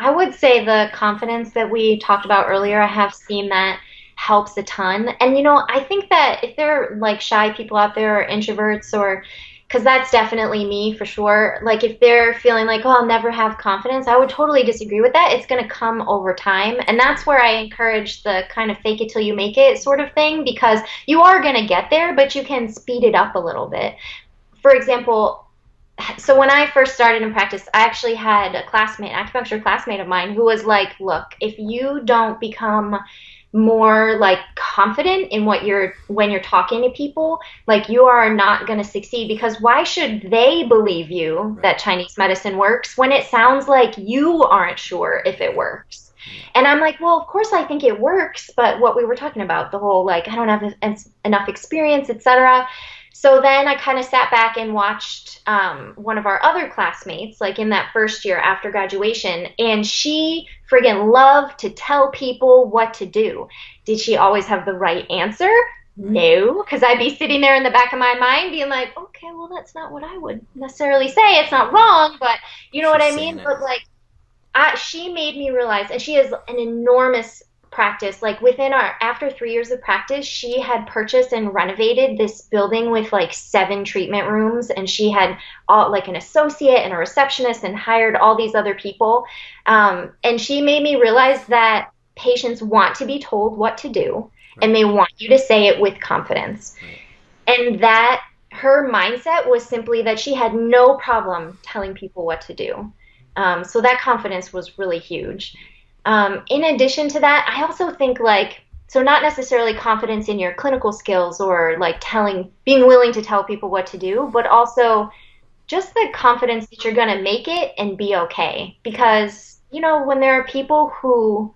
I would say the confidence that we talked about earlier, I have seen that helps a ton. And I think that if there are like shy people out there or introverts or because that's definitely me for sure. Like if they're feeling like, oh, I'll never have confidence, I would totally disagree with that. It's going to come over time. And that's where I encourage the kind of fake it till you make it sort of thing because you are going to get there, but you can speed it up a little bit. For example, so when I first started in practice, I actually had a classmate, acupuncture classmate of mine, who was like, look, if you don't become more like confident in when you're talking to people, like you are not going to succeed because why should they believe you that Chinese medicine works when it sounds like you aren't sure if it works? And I'm like, well, of course I think it works, but what we were talking about, the whole like I don't have enough experience, etc. So then I kind of sat back and watched one of our other classmates, like in that first year after graduation, and she friggin' loved to tell people what to do. Did she always have the right answer? No, because I'd be sitting there in the back of my mind being like, okay, well, that's not what I would necessarily say. It's not wrong, but you know what I mean? But like, she made me realize, and she has an enormous practice. Like after 3 years of practice, she had purchased and renovated this building with like 7 treatment rooms, and she had all like an associate and a receptionist and hired all these other people. And she made me realize that patients want to be told what to do, and they want you to say it with confidence. And that her mindset was simply that she had no problem telling people what to do. So that confidence was really huge. In addition to that, I also think so not necessarily confidence in your clinical skills or like being willing to tell people what to do, but also just the confidence that you're going to make it and be okay. Because, when there are people who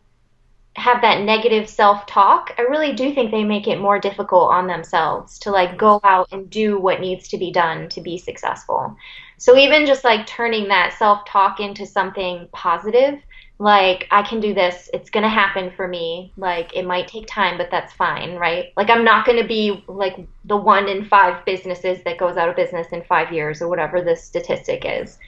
have that negative self-talk, I really do think they make it more difficult on themselves to like go out and do what needs to be done to be successful. So even just like turning that self-talk into something positive, like I can do this, it's going to happen for me, like it might take time, but that's fine, right? Like I'm not going to be like the 1 in 5 businesses that goes out of business in 5 years or whatever the statistic is.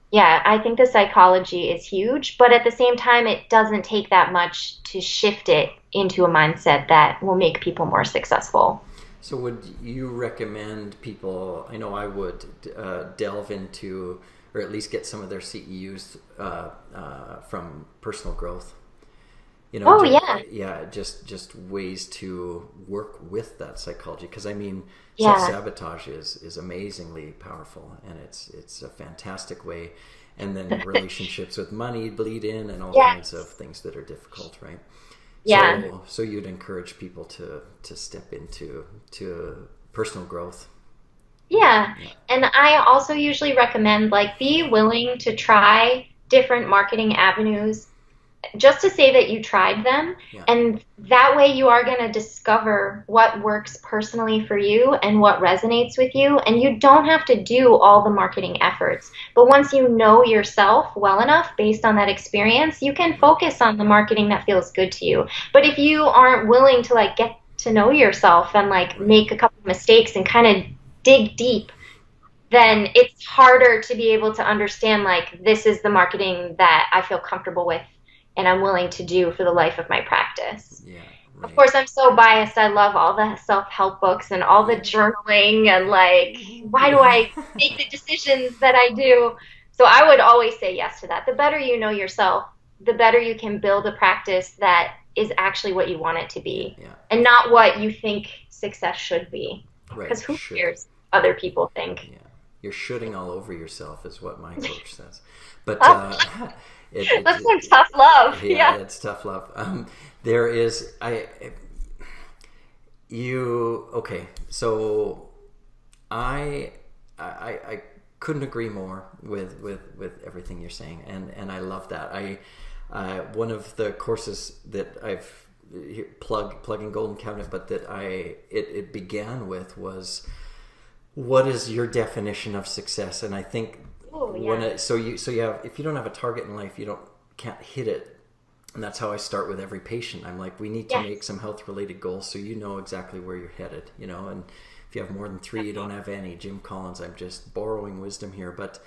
Yeah, I think the psychology is huge, but at the same time, it doesn't take that much to shift it into a mindset that will make people more successful. So would you recommend people, I know I would, delve into, or at least get some of their CEUs from personal growth? Just ways to work with that psychology. Because I mean, self-sabotage is amazingly powerful, and it's a fantastic way. And then relationships with money bleed in, and all kinds of things that are difficult, right? Yeah. So you'd encourage people to step into personal growth. Yeah. And I also usually recommend be willing to try different marketing avenues just to say that you tried them. And that way you are going to discover what works personally for you and what resonates with you. And you don't have to do all the marketing efforts. But once you know yourself well enough based on that experience, you can focus on the marketing that feels good to you. But if you aren't willing to get to know yourself and make a couple of mistakes and kind of dig deep, then it's harder to be able to understand this is the marketing that I feel comfortable with and I'm willing to do for the life of my practice. Yeah, right. Of course, I'm so biased. I love all the self-help books and all the journaling and why do I make the decisions that I do? So I would always say yes to that. The better you know yourself, the better you can build a practice that is actually what you want it to be and not what you think success should be. Because who cares what other people think? Yeah. You're shooting all over yourself is what my coach says. But that's some tough love. Yeah, it's tough love. There is so I couldn't agree more with everything you're saying, and I love that. One of the courses that I've plugging Golden Cabinet, but that it began with was, what is your definition of success? And I think if you don't have a target in life, you can't hit it. And that's how I start with every patient. I'm like, we need to make some health related goals so you know exactly where you're headed, and if you have more than 3, you don't have any. Jim Collins, I'm just borrowing wisdom here, but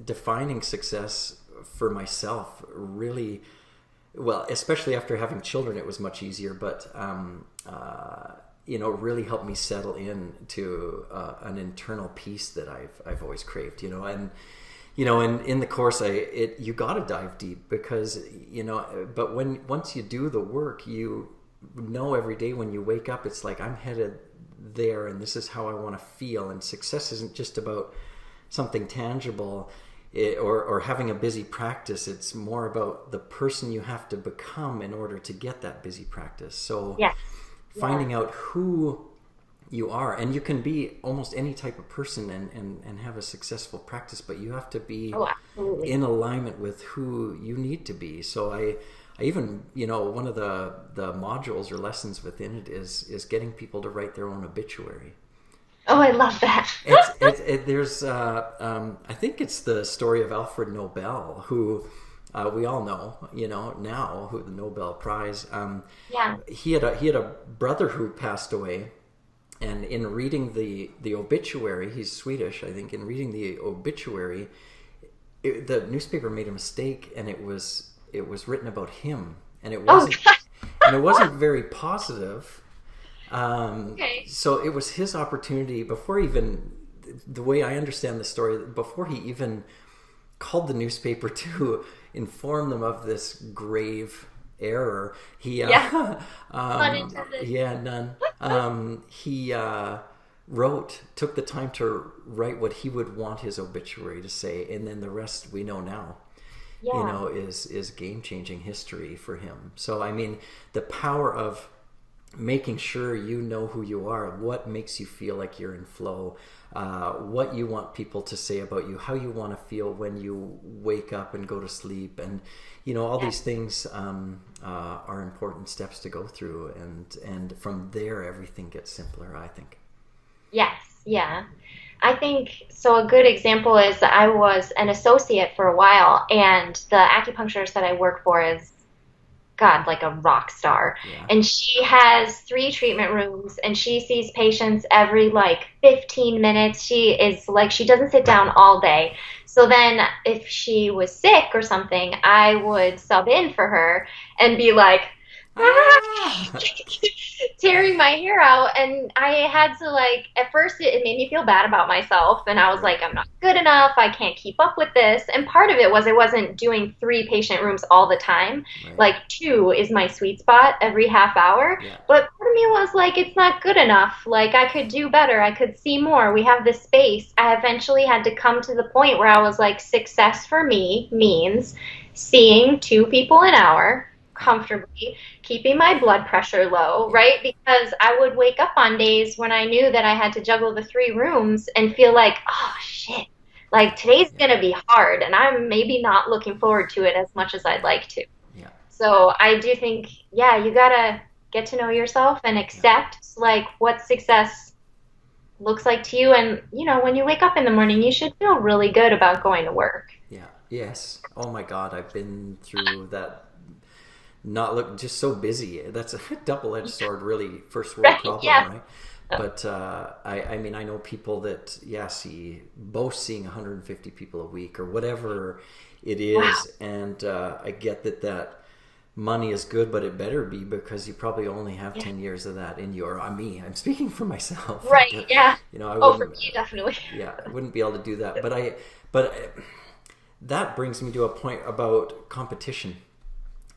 defining success for myself really, well, especially after having children, it was much easier, but really helped me settle in to an internal peace that I've always craved, and in the course, you got to dive deep because, but once you do the work, you know every day when you wake up, it's like I'm headed there and this is how I want to feel. And success isn't just about something tangible or having a busy practice. It's more about the person you have to become in order to get that busy practice. So finding out who you are, and you can be almost any type of person and have a successful practice, but you have to be in alignment with who you need to be. So I even, one of the modules or lessons within it is getting people to write their own obituary. Oh, I love that. There's I think it's the story of Alfred Nobel, who we all know, now, who the Nobel Prize. He had a brother who passed away. And in reading the obituary, he's Swedish, I think. In reading the obituary, the newspaper made a mistake, and it was written about him, and it wasn't very positive. So it was his opportunity before even, the way I understand the story, before he even called the newspaper to inform them of this grave error. He unintended. None. He took the time to write what he would want his obituary to say, and then the rest we know now. Is game-changing history for him. So I mean, the power of making sure you know who you are, what makes you feel like you're in flow, what you want people to say about you, how you want to feel when you wake up and go to sleep, and all these things are important steps to go through, and from there everything gets simpler, I think. I think so. A good example is that I was an associate for a while, and the acupuncturist that I work for is, God, like a rock star. And she has 3 treatment rooms, and she sees patients every 15 minutes. She doesn't sit down all day. So then if she was sick or something, I would sub in for her and be like, tearing my hair out, and I had to at first it made me feel bad about myself, and I was like, I'm not good enough, I can't keep up with this. And part of it was I wasn't doing 3 patient rooms all the time. 2 is my sweet spot every half hour. But part of me was like, it's not good enough, I could do better, I could see more, we have this space. I eventually had to come to the point where I was like, success for me means seeing 2 people an hour comfortably, keeping my blood pressure low, right? Because I would wake up on days when I knew that I had to juggle the 3 rooms and feel like, oh shit, today's gonna be hard, and I'm maybe not looking forward to it as much as I'd like to. So I do think, you gotta get to know yourself and accept what success looks like to you. And when you wake up in the morning, you should feel really good about going to work. Yes. Oh my God, I've been through that. Not look just so busy. That's a double-edged sword, really, first world problem, right? But I mean, I know people that seeing 150 people a week or whatever it is, and I get that money is good, but it better be, because you probably only have 10 years of that in your. I'm speaking for myself, right? I wouldn't, for me, definitely. I wouldn't be able to do that, but that brings me to a point about competition.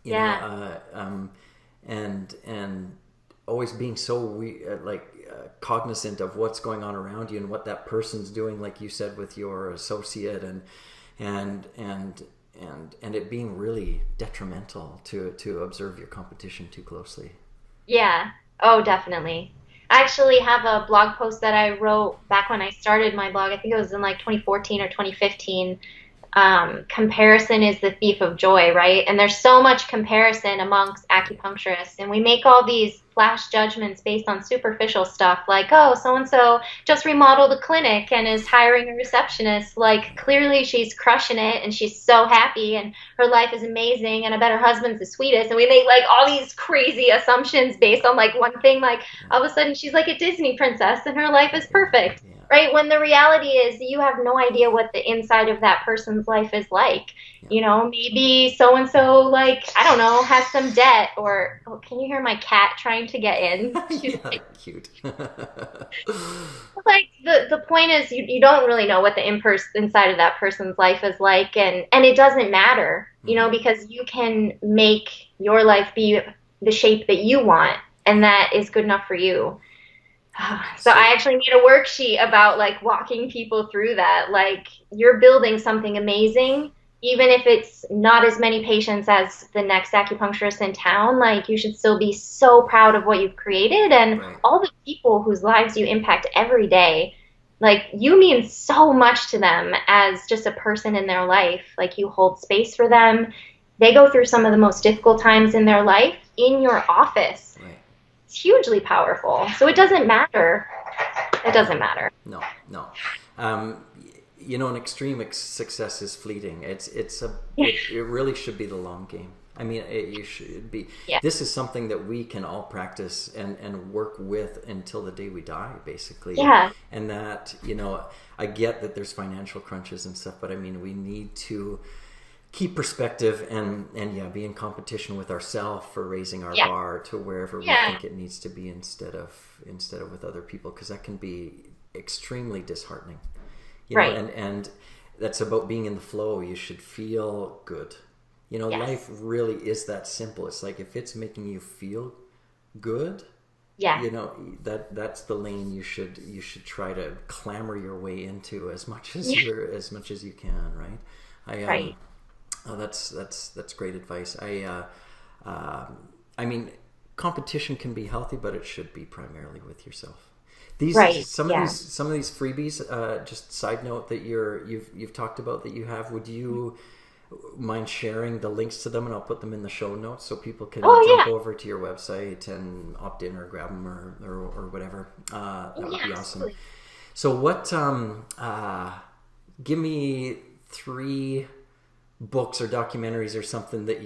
And always being so cognizant of what's going on around you and what that person's doing, like you said with your associate, and it being really detrimental to observe your competition too closely. Definitely. I actually have a blog post that I wrote back when I started my blog. I think it was in 2014 or 2015. Comparison is the thief of joy, right? And there's so much comparison amongst acupuncturists, and we make all these flash judgments based on superficial stuff, like, oh, so-and-so just remodeled a clinic and is hiring a receptionist. Clearly she's crushing it, and she's so happy, and her life is amazing, and I bet her husband's the sweetest. And we make all these crazy assumptions based on one thing. All of a sudden she's like a Disney princess, and her life is perfect. right? When the reality is you have no idea what the inside of that person's life is like. Yeah. Maybe so-and-so, like, I don't know, has some debt, or, oh, can you hear my cat trying to get in? She's Yeah, cute. like, the point is you don't really know what the inside of that person's life is like, and it doesn't matter, because you can make your life be the shape that you want, and that is good enough for you. So I actually made a worksheet about like walking people through that. Like, you're building something amazing, even if it's not as many patients as the next acupuncturist in town. Like, you should still be so proud of what you've created and all the people whose lives you impact every day. Like, you mean so much to them as just a person in their life. Like, you hold space for them. They go through some of the most difficult times in their life in your office. It's hugely powerful. So it doesn't matter. It doesn't matter. No. An extreme success is fleeting. It really should be the long game. I mean, you should be. Yeah. This is something that we can all practice and work with until the day we die, basically. Yeah. And that, I get that there's financial crunches and stuff, but I mean, we need to keep perspective and be in competition with ourselves for raising our bar to wherever we think it needs to be instead of with other people, because that can be extremely disheartening. And that's about being in the flow. You should feel good. Life really is that simple. It's like, if it's making you feel good, that's the lane you should try to clamor your way into as much as you can, right? Right. Oh, that's great advice. I mean, competition can be healthy, but it should be primarily with yourself. Some of these freebies, just side note that you've talked about that you have. Would you mind sharing the links to them, and I'll put them in the show notes so people can jump over to your website and opt in or grab them or whatever. That would be awesome. Absolutely. So what? Give me 3 books or documentaries or something that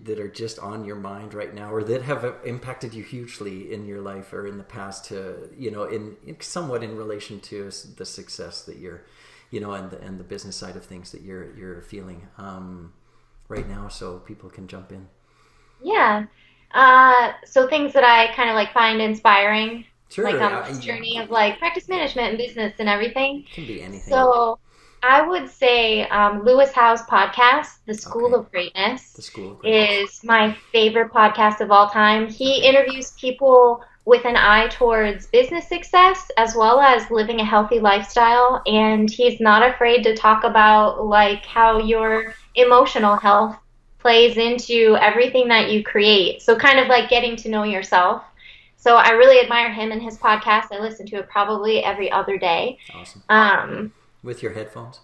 that are just on your mind right now, or that have impacted you hugely in your life or in the past, to in somewhat in relation to the success that you're and the business side of things that you're feeling right now, so people can jump in. So things that I kind of like find inspiring, sure, like on this journey of like practice management and business and everything. It can be anything. So I would say Lewis Howes' podcast, The School of Greatness, is my favorite podcast of all time. He interviews people with an eye towards business success as well as living a healthy lifestyle, and he's not afraid to talk about like how your emotional health plays into everything that you create. So kind of like getting to know yourself. So I really admire him and his podcast. I listen to it probably every other day. Awesome. With your headphones?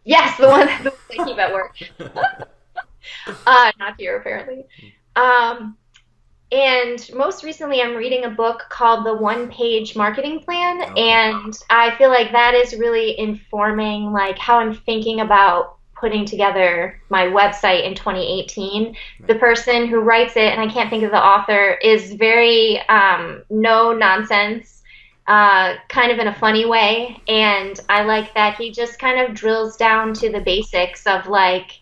Yes, the one that I keep at work. Not here, apparently. And most recently, I'm reading a book called The One-Page Marketing Plan, and I feel like that is really informing like how I'm thinking about putting together my website in 2018. Right. The person who writes it, and I can't think of the author, is very no nonsense, kind of in a funny way, and I like that he just kind of drills down to the basics of like,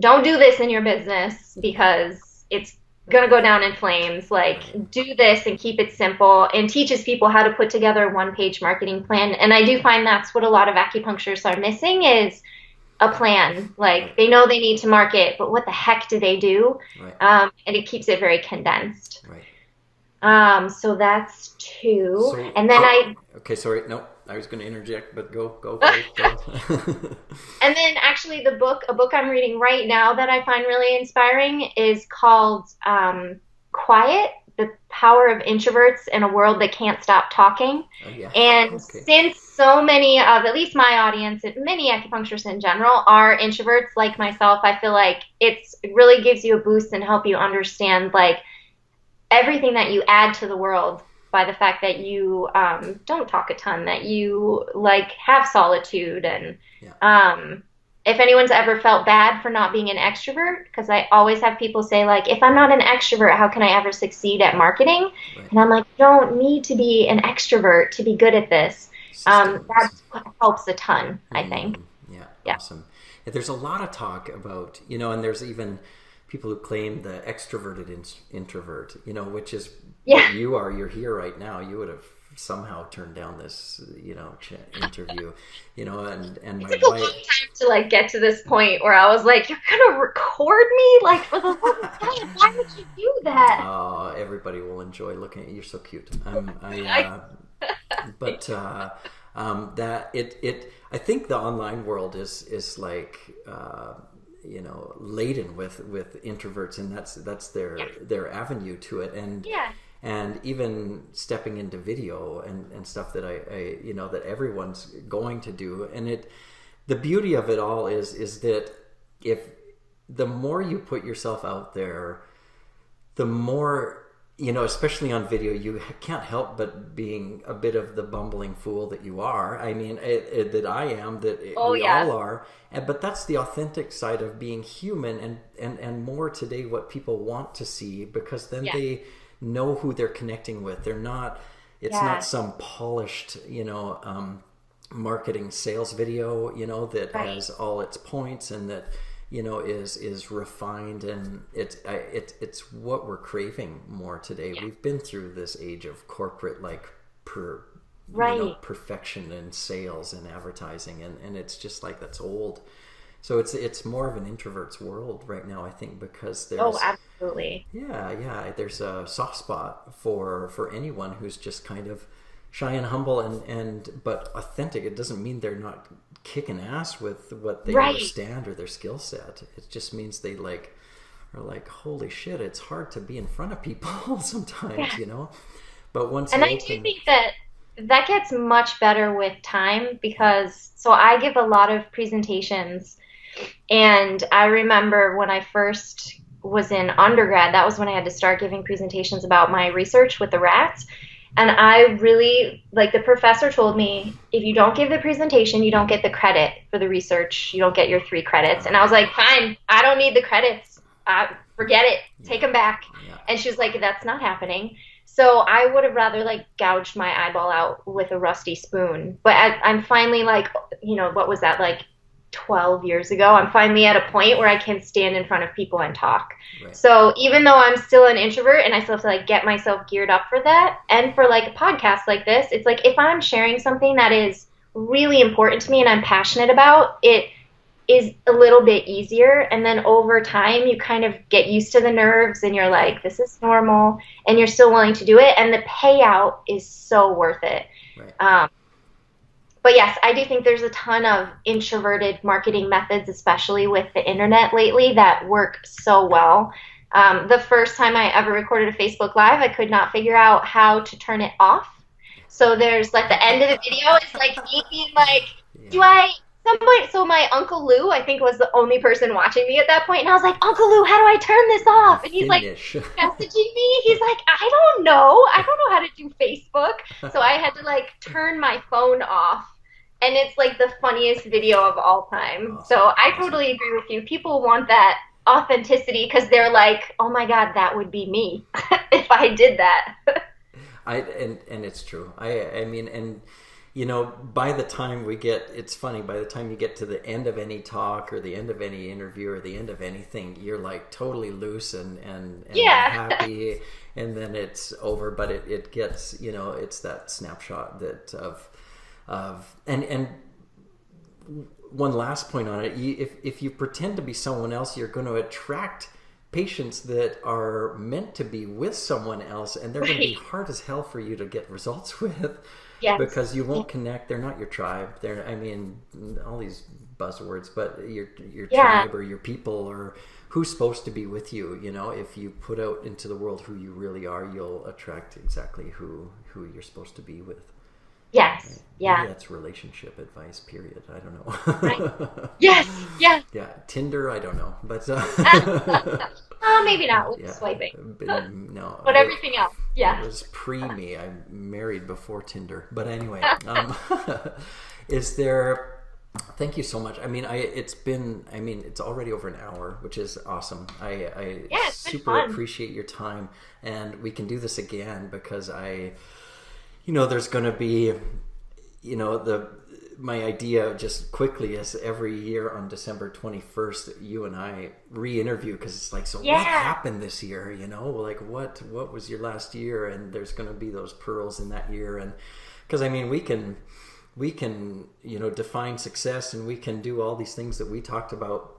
don't do this in your business because it's gonna go down in flames. Like, do this and keep it simple, and teaches people how to put together a one-page marketing plan. And I do find that's what a lot of acupuncturists are missing, is a plan. Like, they know they need to market, but what the heck do they do? Right. And it keeps it very condensed. Right. So that's 2. So, and then okay, sorry, no, I was going to interject, but go. And then actually a book I'm reading right now that I find really inspiring is called Quiet, The Power of Introverts in a World That Can't Stop Talking. Oh, yeah. And since so many of, at least my audience, and many acupuncturists in general, are introverts like myself, I feel like it really gives you a boost and help you understand like everything that you add to the world by the fact that you don't talk a ton, that you like have solitude, and if anyone's ever felt bad for not being an extrovert, because I always have people say, like, if I'm not an extrovert, how can I ever succeed at marketing? Right. And I'm like, you don't need to be an extrovert to be good at this. That helps a ton, I think. Yeah, Yeah. awesome. And there's a lot of talk about, and there's even people who claim the extroverted introvert, which is what you are. You're here right now. You would have somehow turned down this, interview, and my wife. It took a long time to like get to this point where I was like, "You're gonna record me? Like for the love of God, why would you do that?" Oh, everybody will enjoy looking at you. You're so cute. I think the online world is like laden with introverts, and that's their avenue to it, and even stepping into video and stuff that I that everyone's going to do, and the beauty of it all is that if the more you put yourself out there, the more especially on video, you can't help but being a bit of the bumbling fool that you are. I mean, that I am, we all are. But that's the authentic side of being human, and more today what people want to see, because then they know who they're connecting with. They're not. It's not some polished, marketing sales video, that has all its points and that is refined, and it's what we're craving more today. We've been through this age of corporate perfection in sales and advertising, and it's just like that's old. So it's more of an introvert's world right now, I think, because there's absolutely there's a soft spot for anyone who's just kind of shy and humble and but authentic. It doesn't mean they're not kicking ass with what they understand or their skill set. It just means they are like, holy shit, it's hard to be in front of people sometimes, But once I do think that gets much better with time, because so I give a lot of presentations, and I remember when I first was in undergrad, that was when I had to start giving presentations about my research with the rats. And I really, the professor told me, if you don't give the presentation, you don't get the credit for the research. You don't get your 3 credits. And I was like, fine, I don't need the credits. Forget it. Take them back. Yeah. And she was like, that's not happening. So I would have rather gouged my eyeball out with a rusty spoon. But I'm finally what was that, 12 years ago? I'm finally at a point where I can stand in front of people and talk. Right. So even though I'm still an introvert and I still have to get myself geared up for that, and for a podcast like this, it's if I'm sharing something that is really important to me and I'm passionate about, it is a little bit easier. And then over time, you kind of get used to the nerves, and you're like, this is normal, and you're still willing to do it. And the payout is so worth it. Right. But yes, I do think there's a ton of introverted marketing methods, especially with the internet lately, that work so well. The first time I ever recorded a Facebook Live, I could not figure out how to turn it off. So there's the end of the video is me being so my Uncle Lou, I think, was the only person watching me at that point, and I was like, Uncle Lou, how do I turn this off? And he's messaging me. He's like, I don't know how to do Facebook. So I had to turn my phone off, and it's the funniest video of all time. Awesome. So I totally agree with you. People want that authenticity because they're like, oh my God, that would be me if I did that. And it's true. I mean, and by the time it's funny, by the time you get to the end of any talk or the end of any interview or the end of anything, you're totally loose and happy, and then it's over. But it gets, it's that snapshot and one last point on it. If you pretend to be someone else, you're going to attract patients that are meant to be with someone else, and they're going to be hard as hell for you to get results with. Yes. Because you won't connect. They're not your tribe. All these buzzwords, but your tribe or your people, or who's supposed to be with you. If you put out into the world who you really are, you'll attract exactly who you're supposed to be with. Yes. Right? Yeah. Maybe that's relationship advice, period. I don't know. Right. Yes. Yeah. Yeah. Tinder, I don't know, but maybe not with swiping. No. But everything else, yeah. It was pre-me. I'm married before Tinder. But anyway, is there Thank you so much. I mean, it's already over an hour, which is awesome. I Yeah, it's been super fun. appreciate your time, and we can do this again because there's going to be, my idea just quickly is every year on December 21st, you and I re-interview because it's like, so what Yeah. happened this year? Like what was your last year? And there's going to be those pearls in that year, and because I mean, we can define success, and we can do all these things that we talked about,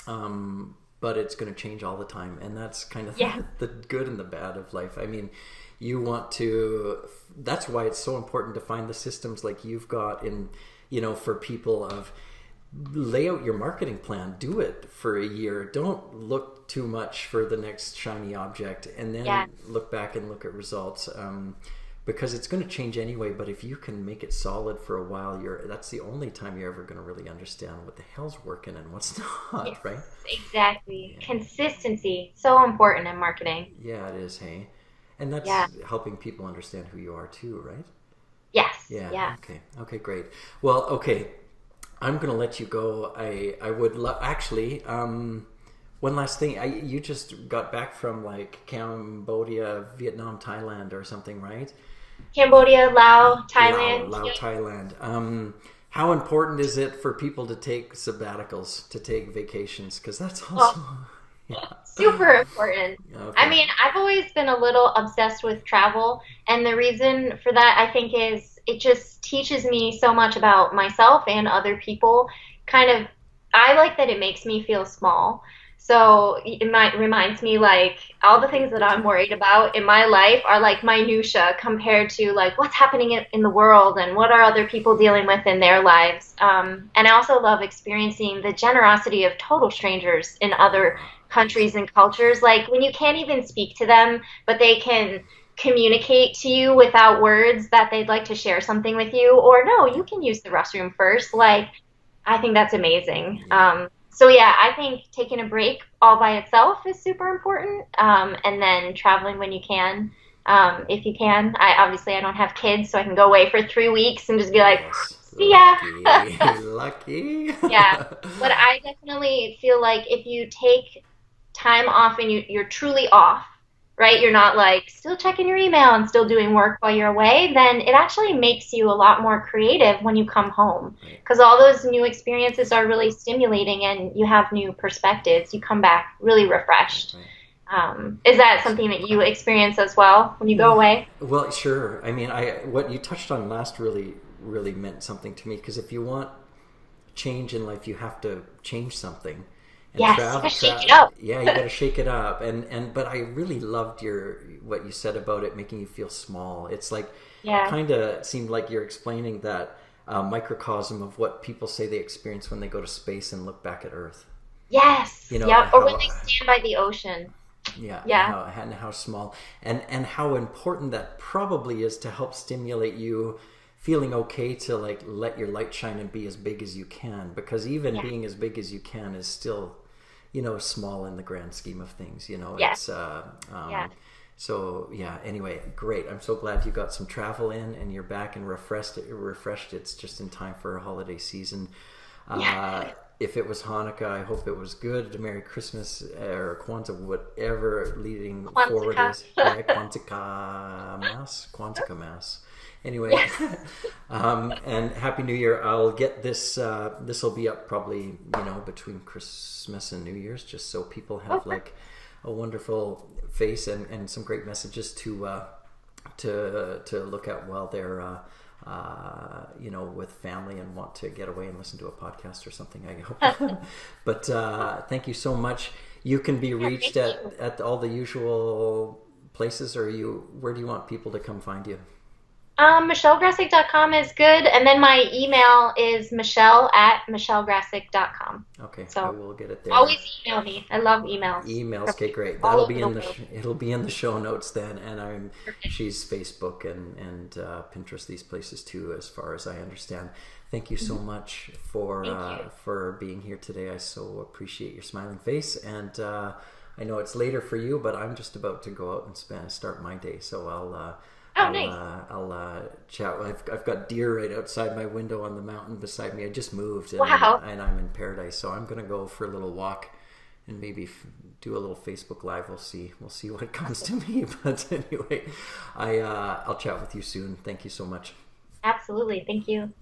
but it's going to change all the time, and that's kind of Yeah. the good and the bad of life. I mean, you want to that's why it's so important to find the systems like you've got in, for people of lay out your marketing plan, do it for a year, don't look too much for the next shiny object, and Yeah. then look back and look at results, because it's going to change anyway. But if you can make it solid for a while, that's the only time you're ever going to really understand what the hell's working and what's Yes, not, right? exactly. Yeah. Consistency, so important in marketing. Yeah, it is. Hey, and that's Yeah. helping people understand who you are too, right? Yes. Yeah. Yeah. Okay, great. Well, okay, I'm gonna let you go. I would love, actually, one last thing. You just got back from like Cambodia, Vietnam, Thailand, or something, right? Cambodia, Laos, Thailand. Lao, Yep. Thailand. How important is it for people to take sabbaticals, to take vacations? Because that's Well, also, yeah. super important. I Okay. mean, I've always been a little obsessed with travel, and the reason for that, I think, is it just teaches me so much about myself and other people. Kind of, I like that it makes me feel small. So it might reminds me like all the things that I'm worried about in my life are like minutia compared to like what's happening in the world and what are other people dealing with in their lives. And I also love experiencing the generosity of total strangers in other countries and cultures. Like when you can't even speak to them, but they can communicate to you without words that they'd like to share something with you, or no, Yeah. you can use the restroom first. Like, I think that's amazing. Yeah. So yeah, I think taking a break all by itself is super important, and then traveling when you can, if you can. I don't have kids, so I can go away for 3 weeks and just be like, Yes. see ya. Lucky. Lucky. Yeah, but I definitely feel like if you take time off and you're truly off, right? You're not like still checking your email and still doing work while you're away, then it actually makes you a lot more creative when you come home Right. because all those new experiences are really stimulating and you have new perspectives. You come back really refreshed. Right. Is that something that you experience as well when you go away? Well, sure. I mean, what you touched on last really meant something to me, because if you want change in life, you have to change something. And Yes, you gotta shake it up. yeah, you got to shake it up. But I really loved what you said about it making you feel small. It's like, Yeah. kind of seemed like you're explaining that microcosm of what people say they experience when they go to space and look back at Earth. Yes. You know Yep. Or when how they stand by the ocean. Yeah, Yeah. and how small, and how important that probably is to help stimulate you feeling okay to like let your light shine and be as big as you can, because even Yeah. being as big as you can is still, small in the grand scheme of things. Yes. It's Yeah. so yeah. Anyway, great. I'm so glad you got some travel in and you're back and refreshed. It's just in time for a holiday season. Yeah. If it was Hanukkah, I hope it was good. Merry Christmas, or Kwanzaa, whatever leading forward Quantica. is. Yeah, Kwanzaa Mass. Anyway, Yes. and Happy New Year. I'll get this. This will be up probably between Christmas and New Year's, just so people have Okay. like a wonderful face and some great messages to look at while they're with family and want to get away and listen to a podcast or something. I hope. But thank you so much. You can be Yeah, reached thank you. at all the usual places, or where do you want people to come find you? MichelleGrasek.com is good. And then my email is michelle@michellegrasek.com. Okay, I So will get it there. always email me. I love emails. Emails, From okay, great. all That'll over be the in world. it'll be in the show notes then, and Perfect. she's Facebook and Pinterest, these places too, as far as I understand. Thank you so much Thank you. for being here today. I so appreciate your smiling face, and I know it's later for you, but I'm just about to go out and start my day, so Oh, nice. I'll chat. I've got deer right outside my window on the mountain beside me. I just moved, and Wow. I'm in paradise. So I'm gonna go for a little walk, and maybe do a little Facebook Live. We'll see. We'll see what comes to me. But anyway, I'll chat with you soon. Thank you so much. Absolutely. Thank you.